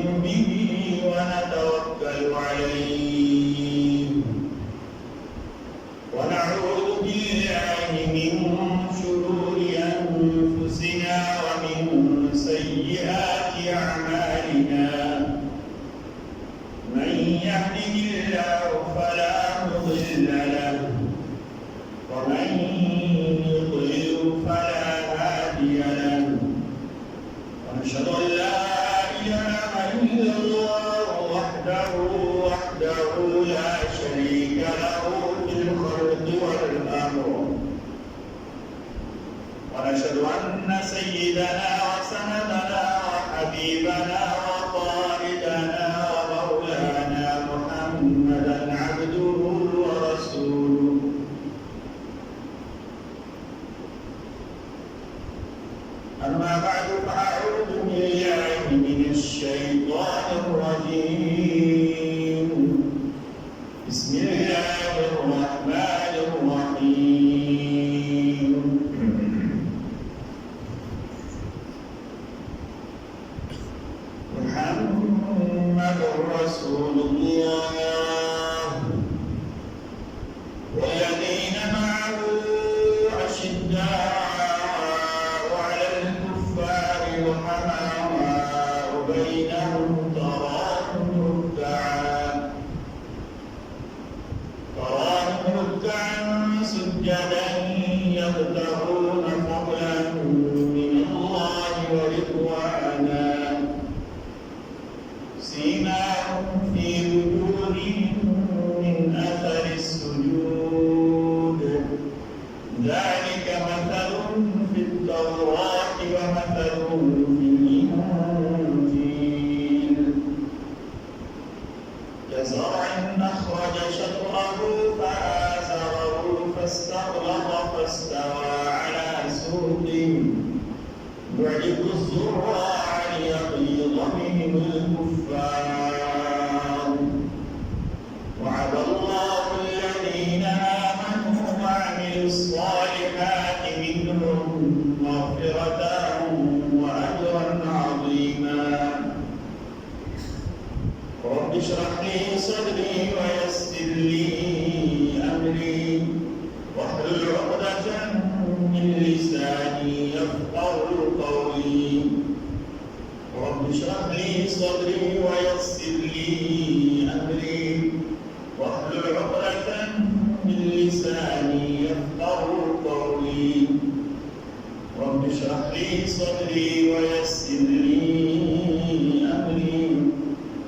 نؤمن به ونتوكل عليه ونعوذ بالله من شرور أنفسنا ومن سيئات أعمالنا من يهده الله فلا مضل له ومن يضلل فلا هادي له ونشهد أن لا إله إلا الله وحده لا شريك له في الخلق والأمر ونشهد أن سيدنا وسندنا وحبيبنا وقائدنا ومولانا محمدا عبده ورسوله أما بعد فأعوذ بالله من الشيطان الرجيم بسم الله الرحمن الرحيم محمد رسول الله والذين معه أشداء على الكفار رحماء بينهم تراهم ركعا سجدا يبتغون فضلا من الله ورضوانا سيماهم في وجوههم من أثر السجود ذلك مثلهم في التوراة ومثلهم في الإنجيل كزرع أخرج شطأه فآزره فاستغلظ فاستوى على سوقه يعجب الزراع ليغيظ بهم الكفار وعد الله الذين آمنوا وعملوا الصالحات منهم مغفرة وأجرا عظيما رب اشرح لي صدري ويسر لي أمري واحلل عقدة من لساني يفقهوا قولي رب اشرح لي صدري ويسر لي أمري واحلل عقدة من لساني يفقهوا قولي رب اشرح لي صدري ويسر لي أمري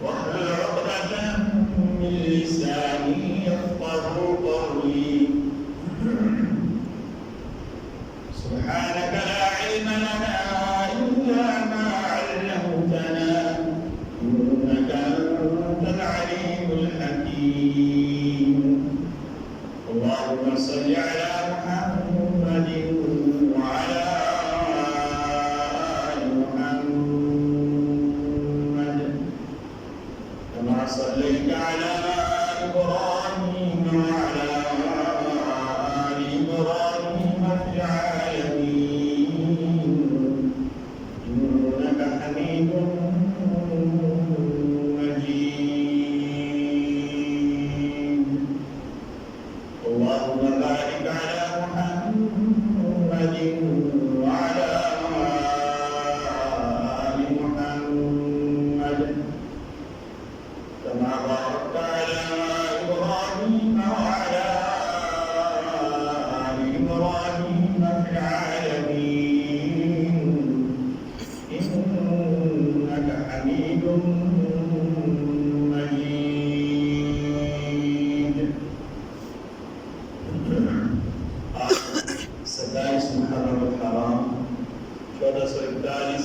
واحلل عقدة من لساني يفقهوا قولي سبحانك لا علم لنا إلا ما علمتنا إنك أنت العليم الحكيم اللهم صل على محمد وعلى آل محمد كما صليت على إبراهيم وعلى آل إبراهيم في العالمين إنك حميد مجيد اللهم بارك على محمد وعلى آل محمد كما باركت على إبراهيم وعلى آل إبراهيم في العالمين إنك حميد مجيد. ستائس محرم الحرام 1441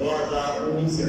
2019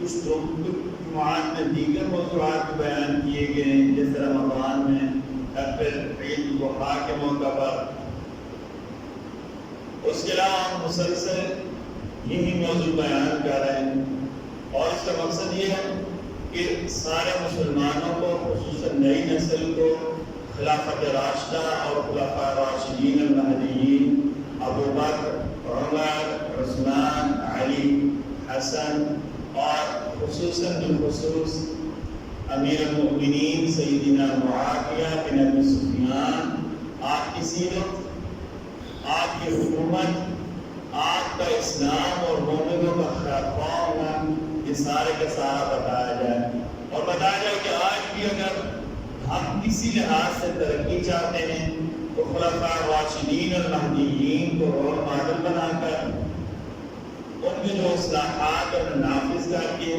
کچھ جمعات میں دیگر موضوعات بیان کیے گئے ہیں، جیسے رمضان میں یا پھر عید الاضحیٰ کے موقع پر۔ اس کے علاوہ ہم مسلسل یہی موضوع بیان کر رہے ہیں، اور اس کا مقصد یہ ہے کہ سارے مسلمانوں کو، خصوصاً نئی نسل کو، خلافت راشدہ اور خلفاء راشدین المہدیین ابو بکر، عمر، عثمان، علی، حسن اور خصوصاً بالخصوص امیر المؤمنین سیدنا معاویہ بن ابی سفیان، آپ کی سیرت، آپ کی حکومت، آپ کا اسلام اور مومنوں کا خیر ہونا، یہ سارے کا سارا بتایا جائے، اور بتایا جائے کہ آج بھی اگر ہم کسی لحاظ سے ترقی چاہتے ہیں تو خلفاء راشدین اور مہدیین کو رول ماڈل بنا کر ان کے جو اصلاحات اور نافذ کر کے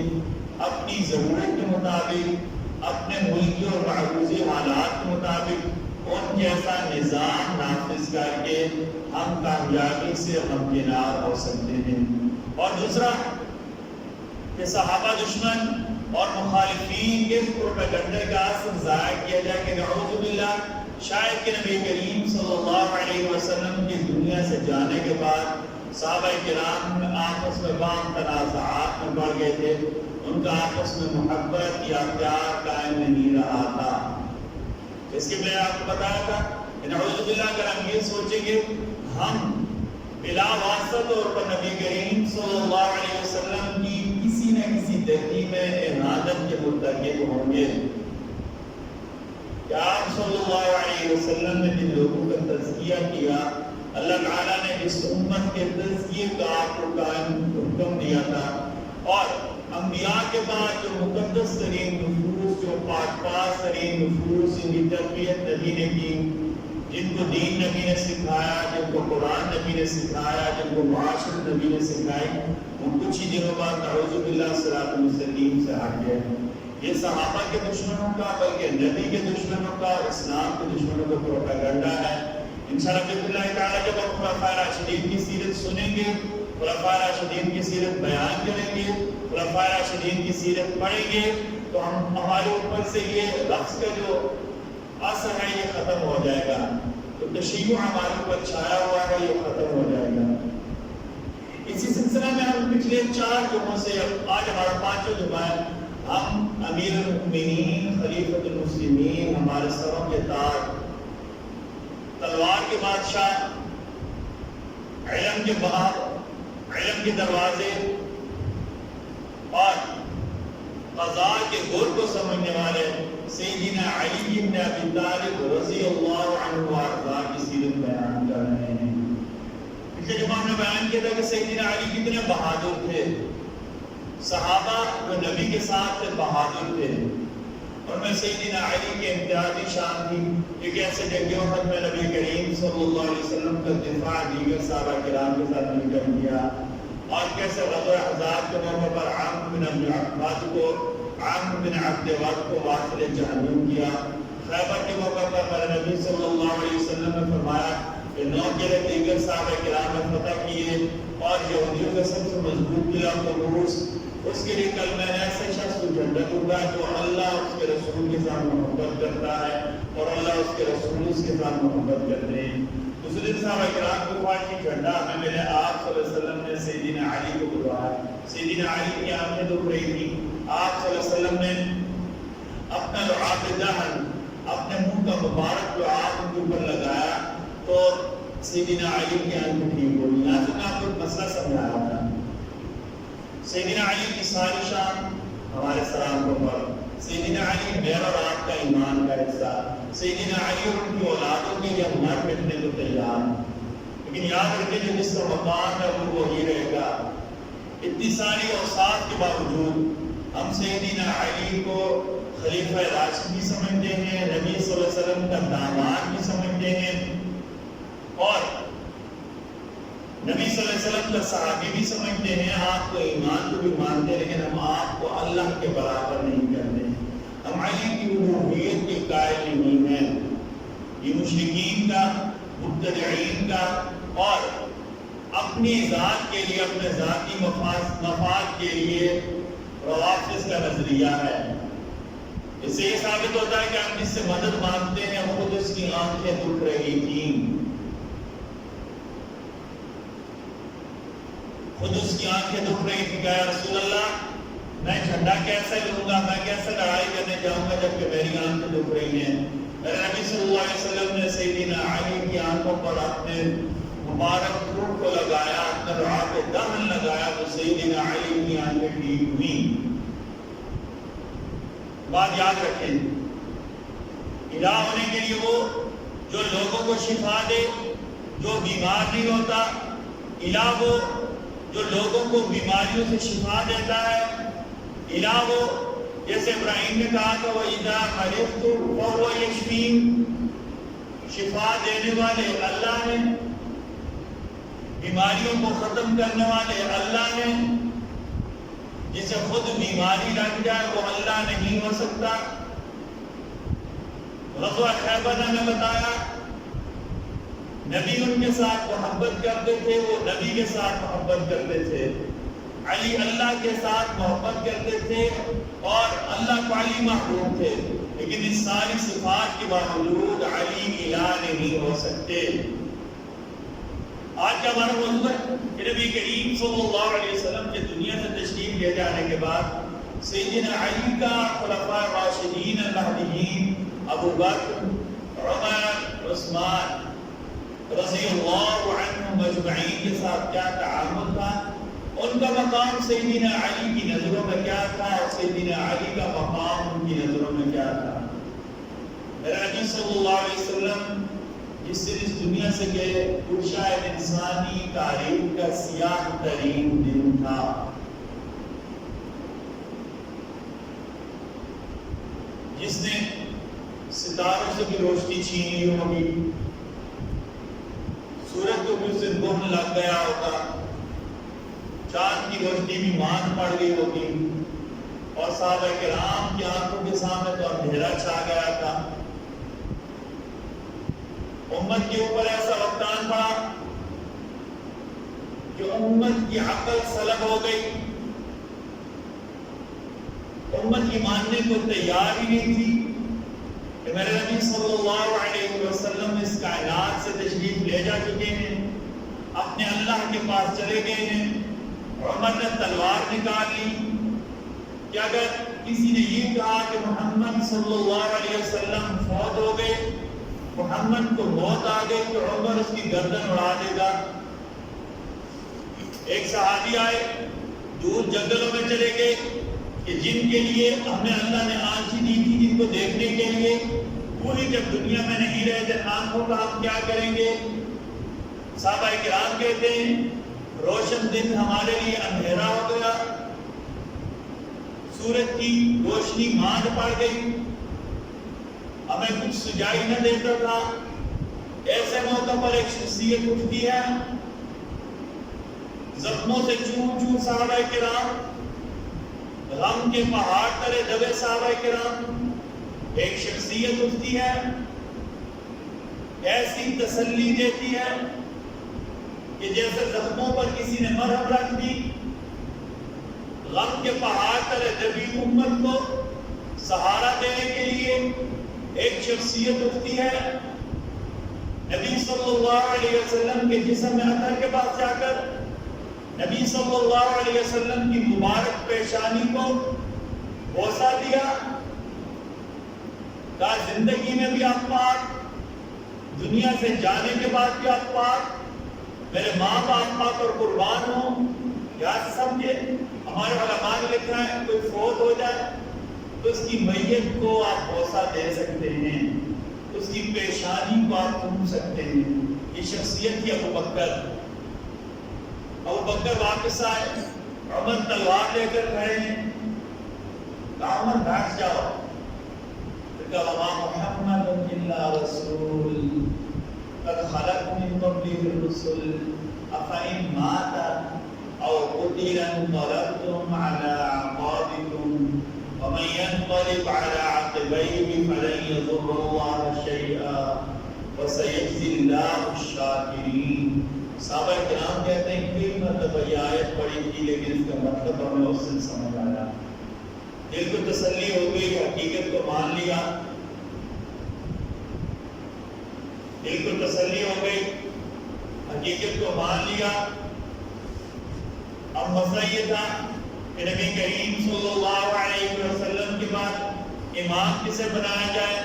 اپنی ضرورت کے مطابق، اپنے ملکی اور معروضی حالات کے مطابق ان جیسا نظام نافذ کر کے ہم کامیابی سے ہمکنار ہو سکتے ہیں۔ اور دوسرا کہ صحابہ دشمن اور مخالفین کے پروپیگنڈے کا اثر ضائع کیا جائے کہ نعوذ باللہ شاید کہ نبی کریم صلی اللہ علیہ وسلم کی دنیا سے جانے کے بعد صحابہ کرام آپس میں بعض تنازعات میں پڑ گئے تھے، ان کا آپس میں محبت یا پیار قائم نہیں رہا تھا۔ اس کے میں آپ کو بتایا تھا کہ نعوذ باللہ اگر ہم یہ سوچیں گے ہم بلا واسطہ طور پر نبی کریم صلی اللہ علیہ وسلم کی کسی نہ کسی تحقیق میں احادت کے مرتکب ہوں گے، کہ آپ صلی اللہ علیہ وسلم نے جن لوگوں کا تزکیہ کیا، اللہ تعالیٰ نے اس امت کے تزکیے کا آپ کو قائم حکم دیا تھا، اور انبیاء کے بعد جو مقدس ترین نفوس، جو پاک پاک ترین نفوس، ان کی تربیت نبی نے کی، جن کو دین نبی نے سکھایا، جن کو قرآن نبی نے سکھایا، جن کو معاشرت نبی نے سکھائی، ان کچھ ہی دنوں بعد نعوذ باللہ صراط المستقیم سے ہٹ گئے۔ یہ صحابہ کے دشمنوں کا، بلکہ نبی کے دشمنوں کا، اسلام کے دشمنوں کا پروپیگنڈا ہے۔ انشاءاللہ بإذن اللہ تعالیٰ جب ہم خلفاء راشدین کی سیرت سنیں گے، خلفاء راشدین کی سیرت بیان کریں گے، خلفاء راشدین کی سیرت پڑھیں گے، تو ہمارے اوپر سے یہ لفظ کا جو اثر ہے یہ ختم ہو جائے گا، تو تشیع ہمارے اوپر چھایا ہوا ہے یہ ختم ہو جائے گا۔ اسی سلسلہ میں ہم پچھلے 4 جمعوں سے، آج ہمارا 5واں جمعہ ہے، ہم امیر المؤمنین خلیفۃ المسلمین، ہمارے سروں کے تاج، تلوار کے بادشاہ، علم کے بہار، علم کے دروازے اور قضاء کے گر کو سمجھنے والے سیدنا علی بن ابی طالب رضی اللہ عنہ وارضاہ کی سیرت بیان کر رہے ہیں۔ پچھلے جمعہ میں بیان کیا تھا کہ سیدنا علی کتنے بہادر تھے، صحابہ جو نبی کے ساتھ بہادر تھے، اور میں سیدنا علی کے امتیازی شان تھی کہ کیسے جنگ احد میں نبی کریم صلی اللہ علیہ وسلم کا دفاع دیگر صحابہ کرام کے ساتھ مل کر کیا، اور کیسے غزوہ احزاب کے موقع پر عامر بن عبد ود کو واصل جہنم کیا۔ خیبر کے موقع پر نبی صلی اللہ علیہ وسلم نے فرمایا کہ 9 قلعے دیگر صحابہ کرام نے فتح کیے، اور یہودیوں کا سب سے مضبوط قلعہ قبرص، اس کے لیے کل میں نے ایسے شخص کو جھنڈا دوں گا جو اللہ اس کے رسول کے ساتھ محبت کرتا ہے اور اللہ اس کے رسول اس کے ساتھ محبت کرتے ہیں۔ دوسرے صحابہ کرام کو خواہش جھنڈا ہمیں میرے آپ صلی اللہ علیہ وسلم نے سیدنا علی کو بلوایا۔ سیدنا علی کی آنکھیں دکھ رہی تھی، آپ صلی اللہ علیہ وسلم نے اپنا لعاب دہن، اپنے منہ کا مبارک جو آپ ان کے اوپر لگایا تو سیدنا علی کی آنکھیں ٹھیک ہو گئی۔ یہاں سے میں آپ کو ایک مسئلہ سمجھایا تھا، سیدنا علی کی ساری شان ہمارے سلام کو پر، سیدنا علی میرا اور آپ کا ایمان کا حصہ، سیدنا علی اور ان کی اولادوں کے لیے مر مٹنے کو تیار، لیکن یاد رکھیں جو جس کا مقام ہے وہ وہی رہے گا۔ اتنی ساری اوصاف کے باوجود ہم سیدنا علی کو خلیفہ راشد بھی سمجھتے ہیں، نبی صلی اللہ علیہ وسلم کا داماد بھی سمجھتے ہیں، اور نبی صلی اللہ علیہ وسلم کا صحابی بھی سمجھتے ہیں، آپ کو ایمان کو بھی مانتے ہیں، لیکن ہم آپ کو اللہ کے برابر نہیں کرتے۔ ہم علی کی الوہیت کے قائل نہیں ہیں۔ یہ مشرکین کا، مبتدعین کا، اور اپنی ذات کے لیے، اپنے ذاتی مفاد کے لیے روافض کا نظریہ ہے۔ اس سے یہ ثابت ہوتا ہے کہ ہم جس سے مدد مانگتے ہیں خود اس کی آنکھیں دکھ رہی تھیں، خود اس کی آنکھیں دکھ رہی تھی کہ یا رسول اللہ میں جھنڈا کیسے لوں گا، میں کیسے لڑائی کرنے جاؤں گا جبکہ میری آنکھیں دکھ رہی ہیں۔ میرے نبی صلی اللہ علیہ وسلم نے سیدنا علی کی آنکھوں پر اپنے مبارک روح کو لگایا، اپنے رعاب دہن لگایا تو سیدنا علی کی آنکھیں ٹھیک ہوئیں۔ بات یاد رکھیں، الہ ہونے کے لیے وہ جو لوگوں کو شفا دے، جو بیمار نہیں ہوتا، الہ وہ جو لوگوں کو بیماریوں سے شفا دیتا ہے، الہ وہ جیسے ابراہیم نے کہا کہ وَإِذَا مَرِضْتُ فَهُوَ يَشْفِينِ، شفا دینے والے اللہ نے، بیماریوں کو ختم کرنے والے اللہ نے، جسے خود بیماری لگ جائے وہ اللہ نہیں ہو سکتا۔ غزوہ خیبر نے بتایا نبی ان کے ساتھ محبت کرتے تھے، وہ نبی کے ساتھ محبت کرتے تھے، علی اللہ کے ساتھ محبت کرتے تھے اور اللہ کو علی محبوب تھے، لیکن اس ساری صفات کے باوجود علی الہ نہیں ہو سکتے۔ آج کا ہمارا موضوع ہے کہ نبی کریم صلی اللہ علیہ وسلم کے دنیا سے تشریف لے جانے کے بعد سیدنا علی کا خلفاء راشدین المہدیین ابو بکر، عمر، عثمان رضی اللہ عنہم اجمعین کے ساتھ کیا تعامل تھا، ان کا مقام سیدنا علی کی نظروں میں کیا تھا اور سیدنا علی کا مقام ان کی نظروں میں کیا تھا۔ میرے نبی صلی اللہ علیہ وسلم جس دن اس دنیا سے گئے وہ شاید انسانی تاریخ کا سیاہ ترین دن تھا۔ جس نے ستاروں سے بھی روشنی چھین لی ہوگی، سورج کو بھی اس دن گم لگ گیا ہوگا، چاند کی روشنی بھی ماند پڑ گئی ہوگی اور صحابہ کرام کی آنکھوں کے سامنے تو اندھیرا چھا گیا تھا۔ امت کے اوپر ایسا وقت آن پڑا کہ امت کی عقل سلب ہو گئی، امت کی ماننے کو تیار ہی نہیں تھی کہ میرے نبی صلی اللہ علیہ وسلم اس کائنات سے تشریف لے جا چکے ہیں، اپنے اللہ کے پاس چلے گئے ہیں۔ عمر نے تلوار نکال لی کہ اگر کسی نے یہ کہا کہ محمد صلی اللہ علیہ وسلم فوت ہو گئے، محمد کو موت آ گئی تو عمر اس کی گردن اڑا دے گا۔ ایک صحابی آئے، دور جنگلوں میں چلے گئے کہ جن کے لیے ہمیں اللہ نے آنکھیں دی تھی جن کو دیکھنے کے لیے، وہی جب دنیا میں نہیں رہے تھے آنکھوں کا ہم کیا کریں گے؟ صحابہ کرام کہتے ہیں روشن دن ہمارے لیے اندھیرا ہو گیا، سورج کی روشنی ماند پڑ گئی، ہمیں کچھ سجائی نہ دیتا تھا۔ ایسے موقع پر ایک شخصیت اٹھتی ہے، زخموں سے چور چور صحابہ کرام، غم کے پہاڑ تلے دبے صحابہ کرام، ایک شخصیت اٹھتی ہے، ایسی تسلی دیتی ہے کہ جیسے زخموں پر کسی نے مرہم رکھ دی، غم کے پہاڑ تلے دبی امت کو سہارا دینے کے لیے ایک شخصیت اٹھتی ہے۔ نبی صلی اللہ علیہ وسلم کے جسم اطہر کے پاس جا کر نبی صلی اللہ علیہ وسلم کی مبارک پیشانی کو بوسہ دیا، کہا زندگی میں بھی آپ پاک، دنیا سے جانے کے بعد بھی آپ پاک، میرے ماں باپ پاک اور قربان ہوں۔ یاد سمجھے ہمارے علماء نے لکھا ہے کوئی فوت ہو جائے تو اس کی میت کو آپ بوسہ دے سکتے ہیں، اس کی پیشانی کو آپ چوم سکتے ہیں۔ یہ شخصیت تھی ابو بکر۔ ابو بکر واپس آئے، عمر تلوار لے کر کھڑے ہیں، کہا عمر بیٹھ جاؤ، کہا وما محمد الا رسول قد خلت من قبله الرسل افإن مات او قتل انقلبتم على اعقابكم ومن ينقلب على عقبيه فلن يضر الله شيئا وسيجزي الله الشاكرين۔ صحابہ کرام کہتے ہیں کئی مرتبہ یہ آیت پڑھی تھی لیکن اس کا مطلب ہمیں اس دن سمجھ آیا دل کو تسلی ہو گئی، حقیقت کو مان لیا، دل کو تسلی ہو گئی، حقیقت کو مان لیا۔ اب مسئلہ یہ تھا کہ نبی کریم صلی اللہ علیہ وسلم کے بعد امام کسے بنایا جائے،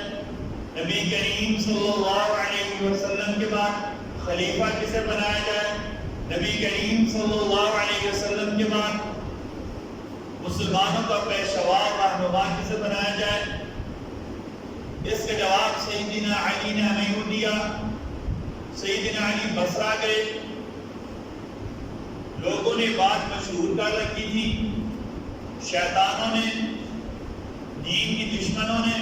نبی کریم صلی اللہ علیہ وسلم کے بعد خلیفہ کسے بنایا جائے، نبی کریم صلی اللہ علیہ وسلم کے بعد مسلمانوں کا پیشوا رہنما کسے بنایا جائے۔ اس کا جواب سیدنا علی نے ہمیں کو دیا۔ سیدنا علی بصرہ گئے، لوگوں نے بات مشہور کر رکھی تھی، شیطانوں نے، دین کی دشمنوں نے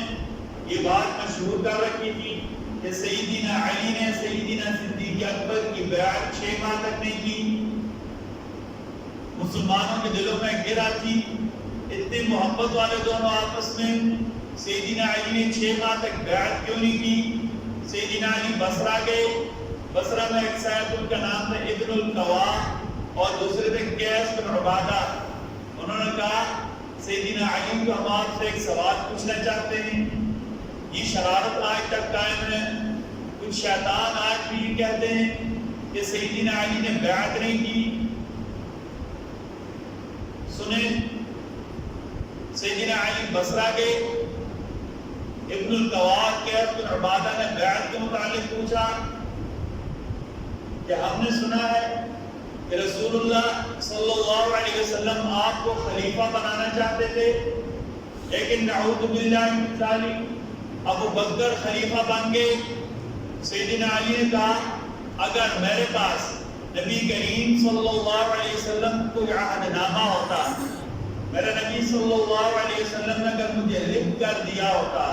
یہ بات مشہور کر رکھی تھی کہ سیدنا علی نے سیدنا صدیق اکبر کی بیعت 6 ماہ تک نہیں کی۔ مسلمانوں کے دلوں میں گرا تھی، اتنی محبت والے دونوں آپس میں، سیدنا علی نے 6 ماہ تک بیعت کیوں نہیں کی۔ سیدنا علی بصرہ گئے، بصرہ میں ایک صاحب ان کا نام تھا ابن القوا اور دوسرے تھے قیس بن عبادہ۔ انہوں نے کہا سیدنا علی کو ہم آپ سے ایک سوال پوچھنا چاہتے ہیں۔ یہ شرارت آج تک قائم ہے، کچھ شیطان آج بھی یہ کہتے ہیں کہ سیدنا علی نے بیعت نہیں کی۔ سنیں، سیدنا علی بصرہ گئے، ابن القوا قیس بن عبادہ نے بیعت کے متعلق پوچھا کہ ہم نے سنا ہے کہ رسول اللہ صلی اللہ علیہ وسلم آپ کو خلیفہ بنانا چاہتے تھے، لیکن نعوذ باللہ من ذالک ابو بکر خلیفہ بن گئے۔ سیدنا علی نے کہا اگر میرے پاس نبی کریم صلی اللہ علیہ وسلم کو عہد نامہ ہوتا، میرے نبی صلی اللہ علیہ وسلم نے اگر مجھے لکھ کر دیا ہوتا،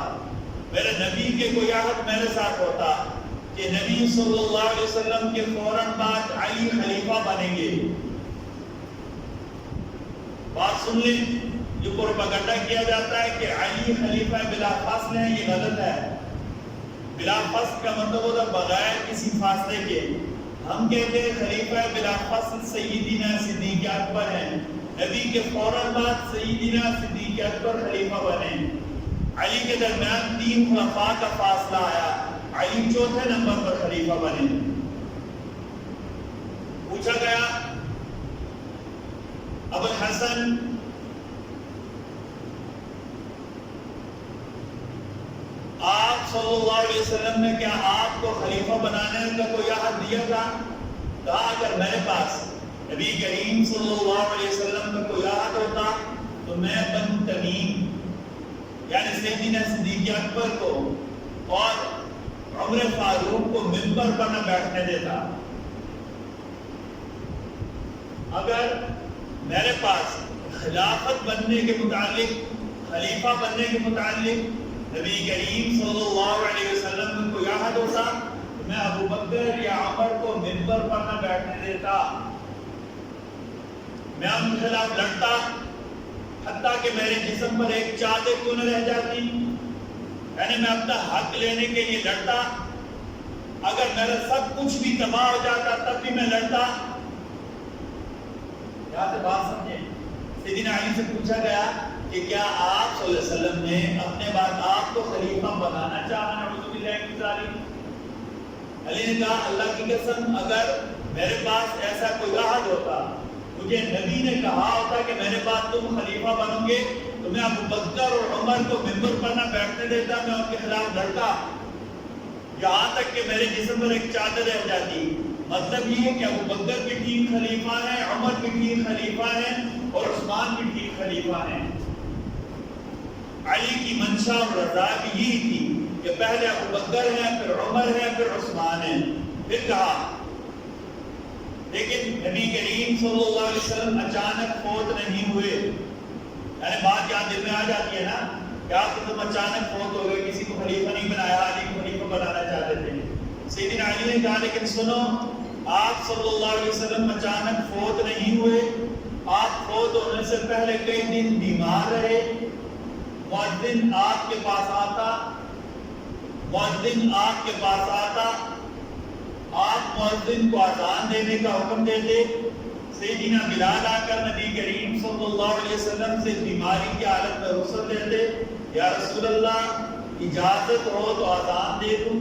میرے نبی کے کوئی عہد میرے ساتھ ہوتا کہ نبی صلی اللہ علیہ وسلم کے فوراً بعد علی خلیفہ بنیں گے۔ بات سن لیں، جو پروپیگنڈا کیا جاتا ہے کہ علی خلیفہ بلا فاصلہ ہے، یہ غلط ہے۔ بلا فاصل کا مطلب ہوتا ہے بغیر کسی فاصلے کے۔ ہم کہتے ہیں خلیفہ بلا فاصل سیدنا صدیق اکبر ہیں، نبی کے فوراً بعد سیدنا صدیق اکبر خلیفہ بنے۔ علی کے درمیان 3 خلفاء کا فاصلہ آیا، علی 4تھے نمبر پر خلیفہ بنے۔ پوچھا گیا ابو الحسن آپ صلی اللہ علیہ وسلم نے کیا آپ کو خلیفہ بنانے کا کوئی عہد دیا تھا؟ کہا اگر میرے پاس نبی کریم صلی اللہ علیہ وسلم کا کوئی عہد ہوتا تو میں بنو تمیم یعنی سیدنا صدیق اکبر کو اور عمر فاروق کو منبر پر نہ بیٹھنے دیتا۔ اگر میرے پاس خلافت بننے کے متعلق، خلیفہ بننے کے متعلق نبی کریم صلی اللہ علیہ وسلم میں کوئی عہد ہوتا تو میں ابو بکر یا عمر کو منبر پر نہ بیٹھنے دیتا، میں ان کے خلاف لڑتا، حتیٰ کہ میرے جسم پر ایک چادر کیوں نہ رہ جاتی، یعنی میں اپنا حق لینے کے لیے لڑتا، اگر میرا سب کچھ بھی تباہ ہو جاتا تب بھی میں لڑتا۔ یہاں سے بات سمجھیں، سیدنا علی سے پوچھا گیا کہ کیا آپ صلی اللہ علیہ وسلم نے اپنے بعد آپ کو خلیفہ بنانا چاہا؟ نعوذ باللہ من ذالک۔ علی نے کہا اللہ کی قسم اگر میرے پاس ایسا کوئی عہد ہوتا، مجھے نبی نے کہا ہوتا کہ میرے بعد تم خلیفہ بنو گے تو میں ابو بکر اور عمر کو منبر پر نہ بیٹھنے دیتا، میں ان کے خلاف لڑتا، یہاں تک کہ میرے جسم پر ایک چادر رہ جاتی۔ مطلب یہ ہے کہ ابو بکر بھی ٹھیک خلیفہ ہیں، عمر بھی ٹھیک خلیفہ ہیں اور عثمان بھی ٹھیک خلیفہ ہیں۔ علی کی منشا اور رضا بھی یہی تھی کہ پہلے ابو بکر ہیں، پھر عمر ہے، پھر عثمان ہے۔ پھر کہا لیکن نبی کریم صلی اللہ علیہ وسلم اچانک فوت نہیں ہوئے، یعنی بات یہاں دل میں آ جاتی ہے نا کہ آپ تم اچانک فوت ہو گئے، کسی کو خلیفہ نہیں بنایا، علی کو خلیفہ بنانا چاہتے تھے۔ سیدنا علی نے کہا لیکن سنو، آپ صلی اللہ علیہ وسلم اچانک فوت نہیں ہوئے، آپ فوت ہونے سے پہلے کئی دن بیمار رہے، مؤذن آپ کے پاس آتا، آپ مؤذن کو اذان دینے کا حکم دیتے، سیدنا بلال آ کر نبی کریم صلی اللہ علیہ وسلم سے بیماری کی حالت میں رخصت لیتے، یا رسول اللہ اجازت ہو تو اذان دے دوں۔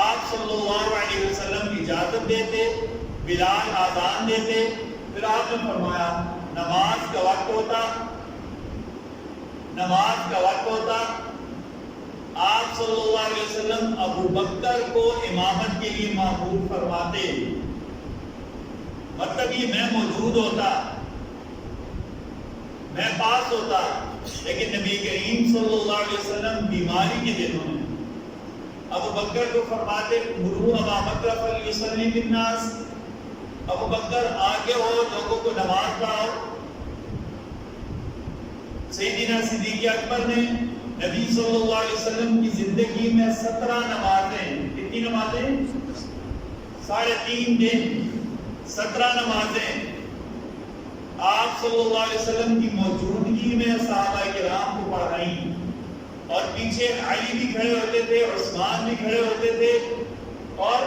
آپ صلی اللہ علیہ وسلم اجازت دیتے، بلال اذان دیتے، پھر آپ نے فرمایا نماز کا وقت ہوتا، آپ صلی اللہ علیہ وسلم ابو بکر کو امامت کے لیے مأمور فرماتے، مطلب یہ میں موجود ہوتا، میں پاس ہوتا، لیکن نبی کریم صلی اللہ علیہ وسلم بیماری کے دنوں میں ابو بکر کو فرماتے مروا ابا بکر فلیصلی بالناس، ابو بکر آگے ہو، لوگوں کو نماز پڑھاؤ۔ سیدنا صدیق اکبر نے نبی صلی اللہ علیہ وسلم کی زندگی میں 17 نمازیں، کتنی نمازیں؟ 3.5 دن 17 نمازیں آپ صلی اللہ علیہ وسلم کی موجودگی میں صحابہ کرام کو پڑھائیں، اور پیچھے علی بھی کھڑے ہوتے تھے، عثمان بھی کھڑے ہوتے تھے، اور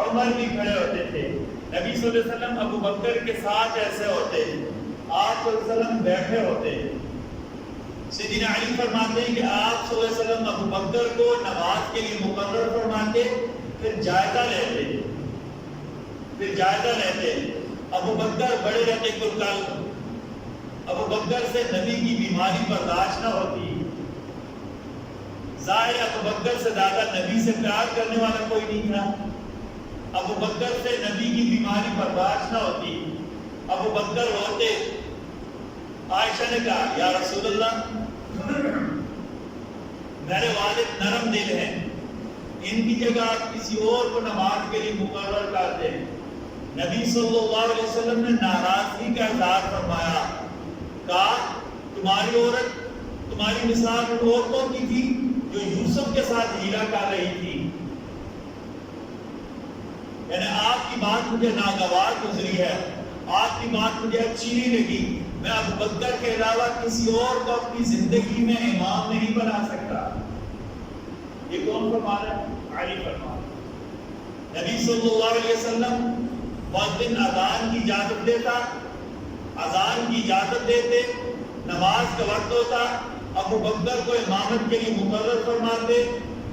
عمر بھی کھڑے ہوتے تھے۔ نبی صلی اللہ علیہ وسلم ابو بکر کے ساتھ ایسے ہوتے، آپ صلی اللہ علیہ وسلم بیٹھے ہوتے۔ سیدنا علی فرماتے ہیں کہ آپ صلی اللہ علیہ وسلم ابو بکر کو نماز کے لیے مقرر فرماتے، پھر جائزہ لیتے۔ ابو بکر بڑے رقیق القلب، ابو بکر سے نبی کی بیماری برداشت نہ ہوتی، ظاہر ابو بکر سے زیادہ نبی سے پیار کرنے والا کوئی نہیں تھا، ابو بکر سے نبی کی بیماری برداشت نہ ہوتی، ابو بکر روتے۔ عائشہ نے کہا یا رسول اللہ میرے والد نرم دل ہیں، ان کی جگہ آپ کسی اور کو نماز کے لیے مقرر کرتے ہیں۔ نبی صلی اللہ علیہ وسلم نے ناراضگی کا اظہار فرمایا، کہا تمہاری مثال ان عورتوں کی تھی جو یوسف کے ساتھ ہیلا کر رہی تھی، یعنی آپ کی بات مجھے ناگوار گزری ہے، آپ کی بات مجھے اچھی نہیں لگی، میں ابو بکر کے علاوہ کسی اور کو اپنی زندگی میں امام نہیں بنا سکتا۔ یہ کون فرما رہا ہے؟ علی فرما رہا ہے۔ نبی صلی اللہ علیہ وسلم مؤذن اذان کی اجازت دیتے، نماز کا وقت ہوتا، ابو بکر کو امامت کے لیے مقرر فرماتے۔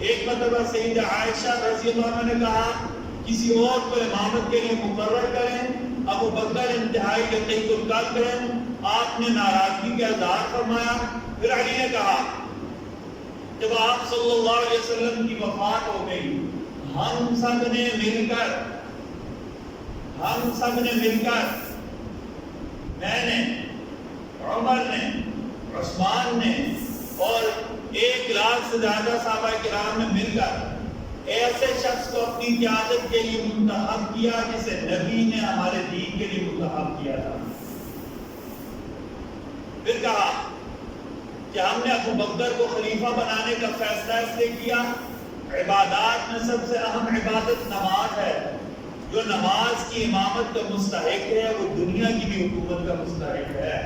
ایک مرتبہ سیدہ عائشہ رضی اللہ عنہا نے کہا کسی اور کو امامت کے لیے مقرر کریں، ابو بکر انتہائی رقیق القلب ہیں، آپ نے ناراضگی کا اظہار فرمایا۔ پھر علی نے کہا جب آپ صلی اللہ علیہ وسلم کی وفات ہو گئی، ہم سب نے مل کر میں نے، عمر نے، عثمان نے اور 1 لاکھ سے زیادہ صحابہ کرام نے مل کر ایسے شخص کو اپنی قیادت کے لیے منتخب کیا جسے نبی نے ہمارے دین کے لیے منتخب کیا تھا۔ پھر کہا کہ ہم نے ابو بکر کو خلیفہ بنانے کا فیصلہ اس لیے کیا، عبادات میں سب سے اہم عبادت نماز ہے، جو نماز کی امامت کا مستحق ہے وہ دنیا کی بھی حکومت کا مستحق ہے۔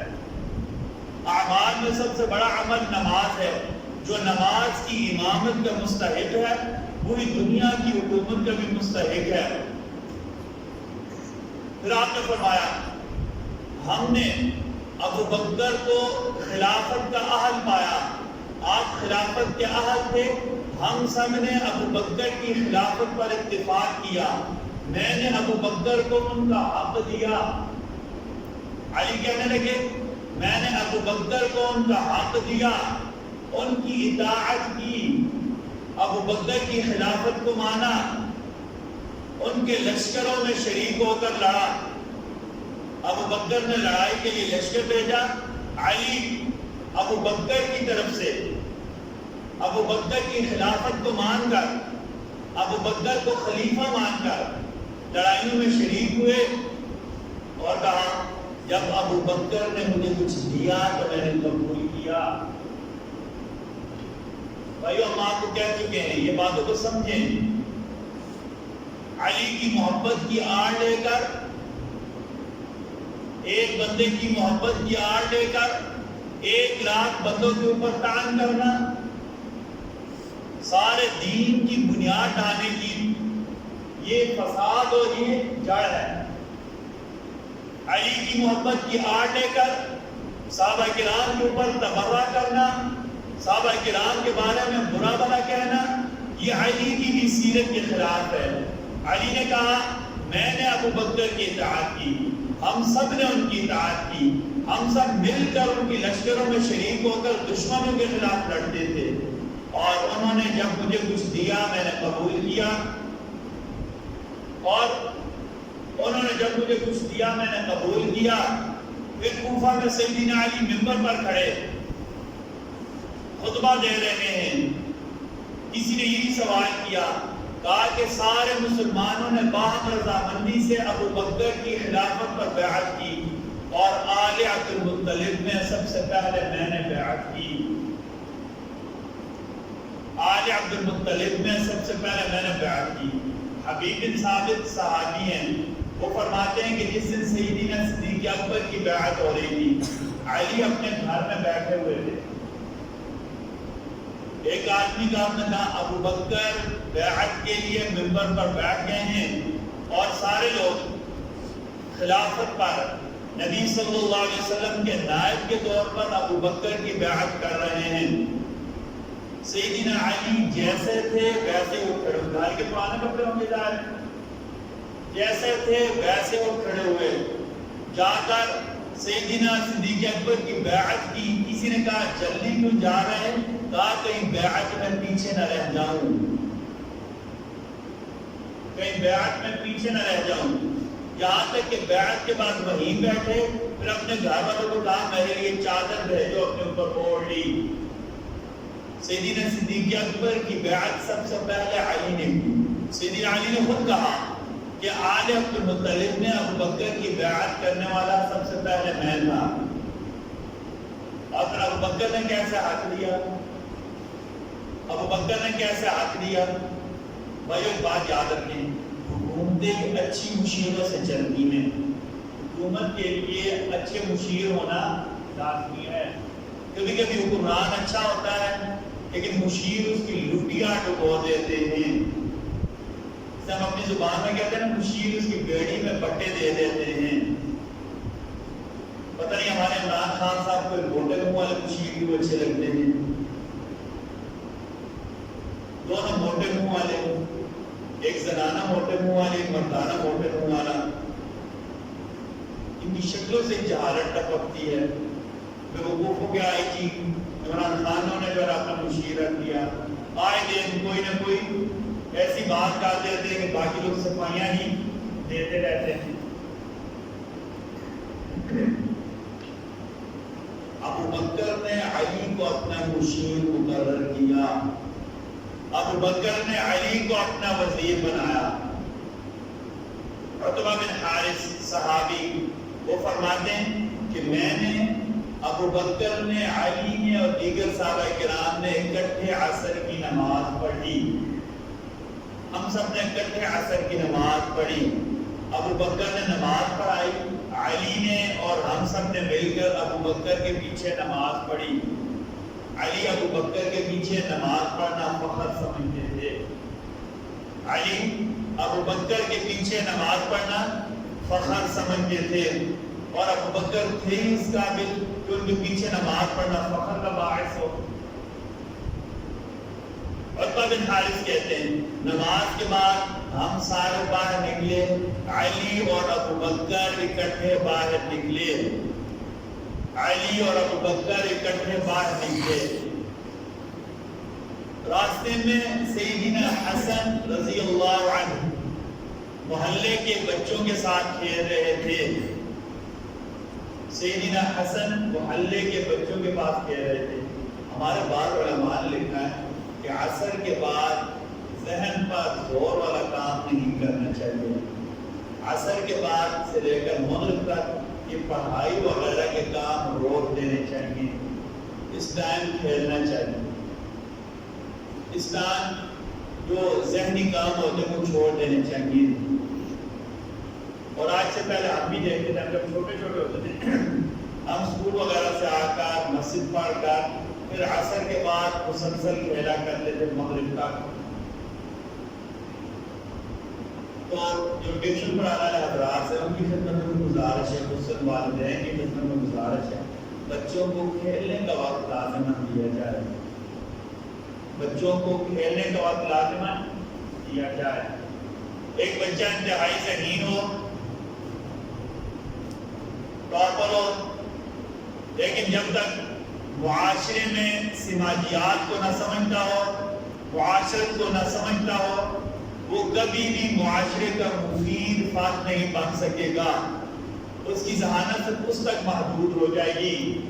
اعمال میں سب سے بڑا عمل نماز ہے، جو نماز کی امامت کا مستحق ہے وہی دنیا کی حکومت کا بھی مستحق ہے۔ پھر آپ نے فرمایا ہم نے ابو بکر کو خلافت کا اہل پایا، آپ خلافت کے اہل تھے، ہم سب نے ابو بکر کی خلافت پر اتفاق کیا، میں نے ابو بکر کو ان کا حق دیا۔ علی کہنے لگے میں نے ابو بکر کو ان کا حق دیا، ان کی اطاعت کی، ابو بکر کی خلافت کو مانا، ان کے لشکروں میں شریک ہو کر لڑا۔ ابو بکر نے لڑائی کے لیے لشکر بھیجا، علی ابو بکر کی طرف سے ابو بکر کی خلافت کو مان کر، ابو بکر کو خلیفہ مان کر لڑائیوں میں شریک ہوئے، اور کہا جب ابو بکر نے مجھے کچھ دیا تو میں نے قبول کیا۔ بھائیو ہم آپ کو کہہ چکے ہیں، یہ باتوں کو سمجھیں۔ علی کی محبت کی آڑ لے کر، ایک بندے کی محبت کی آڑ لے کر 1 لاکھ بندوں کے اوپر تان کرنا، سارے دین کی بنیاد ڈالنے کی، یہ فساد اور یہ جڑ ہے۔ علی کی محبت کی آڑ لے کر صحابہ کرام کے اوپر تبرہ کرنا، صحابہ کرام کے بارے میں برا بھلا کہنا، یہ علی کی بھی سیرت کے خلاف ہے۔ علی نے کہا میں نے ابو بکر کی اطاعت کی، ہم سب نے ان کی اطاعت کی، ہم سب مل کر ان کی لشکروں میں شریک ہو کر دشمنوں کے خلاف لڑتے تھے، اور انہوں نے جب مجھے کچھ دیا میں نے قبول کیا، اور انہوں نے جب مجھے کچھ دیا میں نے قبول کیا۔ پھر کوفہ میں سیدنا علی منبر پر کھڑے خطبہ دے رہے ہیں، کسی نے یہی سوال کیا، کہا کہ سارے مسلمانوں نے باہم رضامندی سے ابو بکر کی خلافت پر بیعت کی، اور آل عبد المطلب میں سب سے پہلے میں نے بیعت کی۔ آل عبد المطلب میں سب سے پہلے میں نے بیعت کی۔ حبیب بن ثابت صحابی ہیں، وہ فرماتے ہیں کہ جس دن سیدنا صدیق اکبر کی بیعت ہو رہی تھی، علی اپنے گھر میں بیٹھے ہوئے تھے، ایک آدمی کا اپنا کہا ابو بکر بیعت کے لیے منبر پر بیٹھ گئے ہیں، اور سارے لوگ خلافت پر نبی صلی اللہ علیہ وسلم کے نائب کے طور پر ابو بکر کی بیعت کر رہے ہیں۔ سیدنا علی جیسے تھے ویسے وہ کھڑے ہوئے، گھر کے پرانے کپڑے ہوں گے ظاہر، جیسے تھے ویسے وہ کھڑے ہوئے، جا کر سیدنا صدیق اکبر کی بیعت کی۔ کسی نے کہا جلدی کیوں جا رہے ہیں؟ کہا کہیں بیعت میں پیچھے نہ رہ جاؤں، کہیں بیعت میں پیچھے نہ رہ جاؤں۔ یہاں تک کہ بیعت کے بعد وہیں بیٹھے، پھر اپنے گھر والوں کو کہا میرے لیے چادر بھیجو، اپنے اوپر اوڑھ لی۔ سیدنا صدیق اکبر کی بیعت سب سے پہلے علی نے کی۔ سیدنا علی نے خود کہا کہ آل عبد المطلب میں ابو بکر کی بیعت کرنے والا سب سے پہلے میں تھا۔ اور ابو بکر نے کیسے حق دیا؟ ابو بکر نے کیسے حق دیا؟ بھائی ایک بات یاد رکھیں، حکومتیں اچھی مشیروں سے چلتی ہیں، حکومت کے لیے اچھے مشیر ہونا لازمی ہے۔ کبھی کبھی حکمران اچھا ہوتا ہے لیکن مشیر اس کی لٹیاں ڈبو دیتے ہیں، ہم اپنی زبان میں کہتے ہیں نا، مشیر اس کی بیڑی میں بٹے دے دیتے ہیں۔ پتہ نہیں ہمارے عمران خان صاحب کو موٹے منہ والے مشیر کو اچھے لگتے ہیں، دونوں موٹے منہ والے، ایک زنانہ موٹے منہ والی، ایک مردانہ موٹے منہ والا، ان کی شکلوں سے جہالت ٹپکتی ہے۔ بے وقوف ہو گیا آئی جی عمران خانوں نے جو اپنا مشیر رکھ دیا، آئے دن کوئی نہ کوئی ایسی بات کر دیتے ہیں کہ باقی لوگ صفائیاں ہی دیتے رہتے ہیں۔ ابو بکر نے علی کو اپنا مشیر مقرر کیا، ابو بکر نے علی کو اپنا وزیر بنایا۔ عتبہ بن حارث صحابی وہ فرماتے ہیں کہ میں نے، ابو بکر نے، علی نے اور دیگر صحابہ کرام نے اکٹھے عصر کی نماز پڑھی، ہم سب نے اکٹھے عصر کی نماز پڑھی۔ ابو بکر نے نماز پڑھائی، علی نے اور ہم سب نے مل کر ابو بکر کے پیچھے نماز پڑھی۔ علی ابو بکر کے پیچھے نماز پڑھنا فخر سمجھتے تھے، علی ابو بکر کے پیچھے نماز پڑھنا فخر سمجھتے تھے، اور ابو بکر تھے اس قابل کہ ان کے پیچھے نماز پڑھنا فخر کا باعث ہو۔ عتبہ بن حارث کہتے ہیں نماز کے بعد ہم سارے باہر نکلے، علی اور ابو بکر اکٹھے باہر نکلے، علی اور ابو بکر اکٹھے باہر نکلے۔ راستے میں سیدنا حسن رضی اللہ عنہ محلے کے بچوں کے ساتھ کھیل رہے تھے، سیدنا حسن محلے کے بچوں کے پاس کھیل رہے تھے۔ ہمارے بعض علماء نے لکھا ہے کہ عصر کے بعد ذہن پر زور والا کام نہیں کرنا چاہیے، عصر کے بعد سے لے کر مغرب تک یہ پڑھائی وغیرہ کے کام روک دینے چاہیے، اس ٹائم کھیلنا چاہیے، اس ٹائم جو ذہنی کام ہوتے ہیں وہ چھوڑ دینے چاہیے۔ اور آج سے پہلے ہم بھی دیکھتے تھے، جب چھوٹے چھوٹے ہوتے تھے ہم اسکول وغیرہ سے آ کر مسجد پڑھ کر پھر عصر کے بعد مسلسل کھیلا کرتے تھے مغرب تک۔ تو جو ٹیوشن پڑھانے والے حضرات ہیں ان کی خدمت میں گزارش ہے، خصوصاً والدین کی خدمت میں گزارش ہے، بچوں کو کھیلنے کا وقت لازماً دیا جائے، بچوں کو کھیلنے کا وقت لازماً دیا جائے۔ ایک بچہ انتہائی ذہین ہو، ٹاپر ہو، لیکن جب تک معاشرے میں سماجیات کو نہ سمجھتا ہو، معاشرت کو نہ سمجھتا ہو، وہ کبھی بھی معاشرے کا مفید فرد نہیں بن سکے گا، اس کی ذہانت اس تک محدود ہو جائے گی۔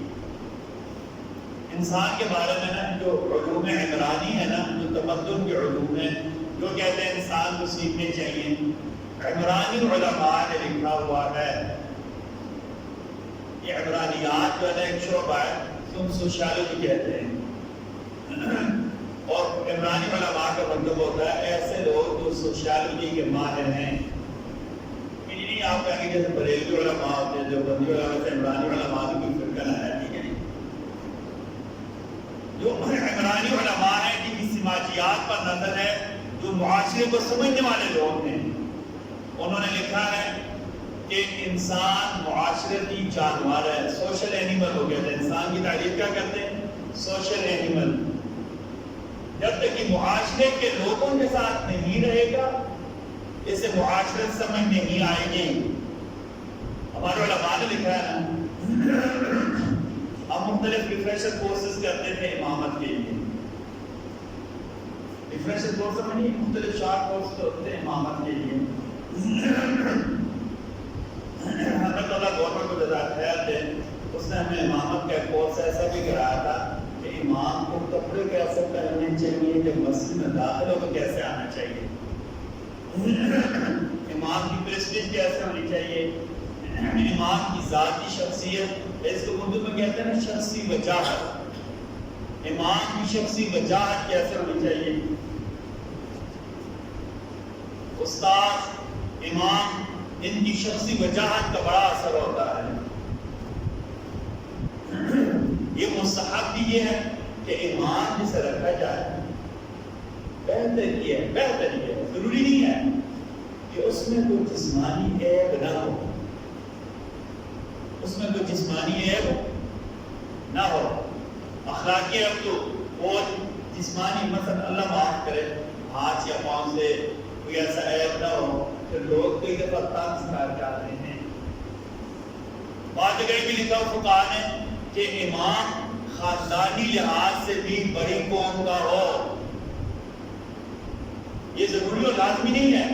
انسان کے بارے میں نا جو علوم عمرانی ہے نا، جو تمدن کے علوم ہیں، جو کہتے ہیں انسان کو سیکھنے چاہیے، عمرانی علماء نے لکھا ہوا ہے۔ یہ عمرانیات جو ہے نا ایک شعبہ ہے، تم سوشیالوجی کہتے ہیں، اور عمرانی علماء کا مطلب ہوتا ہے ایسے لوگ جو سوشیالوجی کے ماہر ہیں۔ یہ نہیں آپ کہیں گے جیسے بریلوی علماء ہوتے ہیں، جو بندی علماء سے عمرانی علماء کی کوئی فرقہ نہ ہے، ٹھیک ہے؟ جو عمرانی علماء ہیں جن کی سماجیات پر نظر ہے، جو معاشرے کو سمجھنے والے لوگ ہیں، انہوں نے لکھا ہے کہ انسان معاشرتی جانور ہے، سوشل اینیمل ہو گیا تھا۔ انسان کی تعریف کیا کرتے ہیں؟ Social animal. جب تک کہ معاشرے کے لوگوں کے ساتھ نہیں رہے گا، اسے معاشرت سمجھ نہیں آئے گی۔ ہمارے علماء نے لکھا ہے نا، ہم مختلف ریفریشر کورسز کرتے تھے امامت کے لیے۔ ریفریشر کورس میں نہیں، مختلف شارٹ کورس ہوتے ہیں امامت کے لیے۔ حضرت اللہ گورنمنٹ کو جزاک خیر دے، اس نے ہمیں امامت کا کورس ایسا بھی کرایا تھا کہ امام کو کپڑے کیسے پہننے چاہیے، جب مسجد میں داخل ہو تو کیسے آنا چاہیے، امام کی پریسٹیج کیسے ہونی چاہیے، امام کی ذاتی شخصیت، اس کو اردو میں کہتے ہیں نا شخصی وجاہت، امام کی شخصی وجاہت کیسے ہونی چاہیے۔ استاد، امام، ان کی شخصی وجاہت کا بڑا اثر ہوتا ہے۔ یہ مستحب بھی یہ ہے کہ امام جسے رکھا جائے بہتر یہ ہے، بہتر یہ ہے، ضروری نہیں ہے کہ اس میں کوئی جسمانی عیب نہ ہو، اس میں کوئی جسمانی عیب نہ ہو۔ اخلاقی عیب تو وہ جسمانی، مثلا اللہ معاف کرے ہاتھ یا پاؤں سے کوئی ایسا عیب نہ ہو کہ لوگ کئی دفعہ طنز کر جاتے ہیں۔ بعض جگہ بھی لکھا فقہاء نے کہ امام خاندانی لحاظ سے بھی بڑی قوم کا ہو، یہ ضروری اور لازمی نہیں ہے،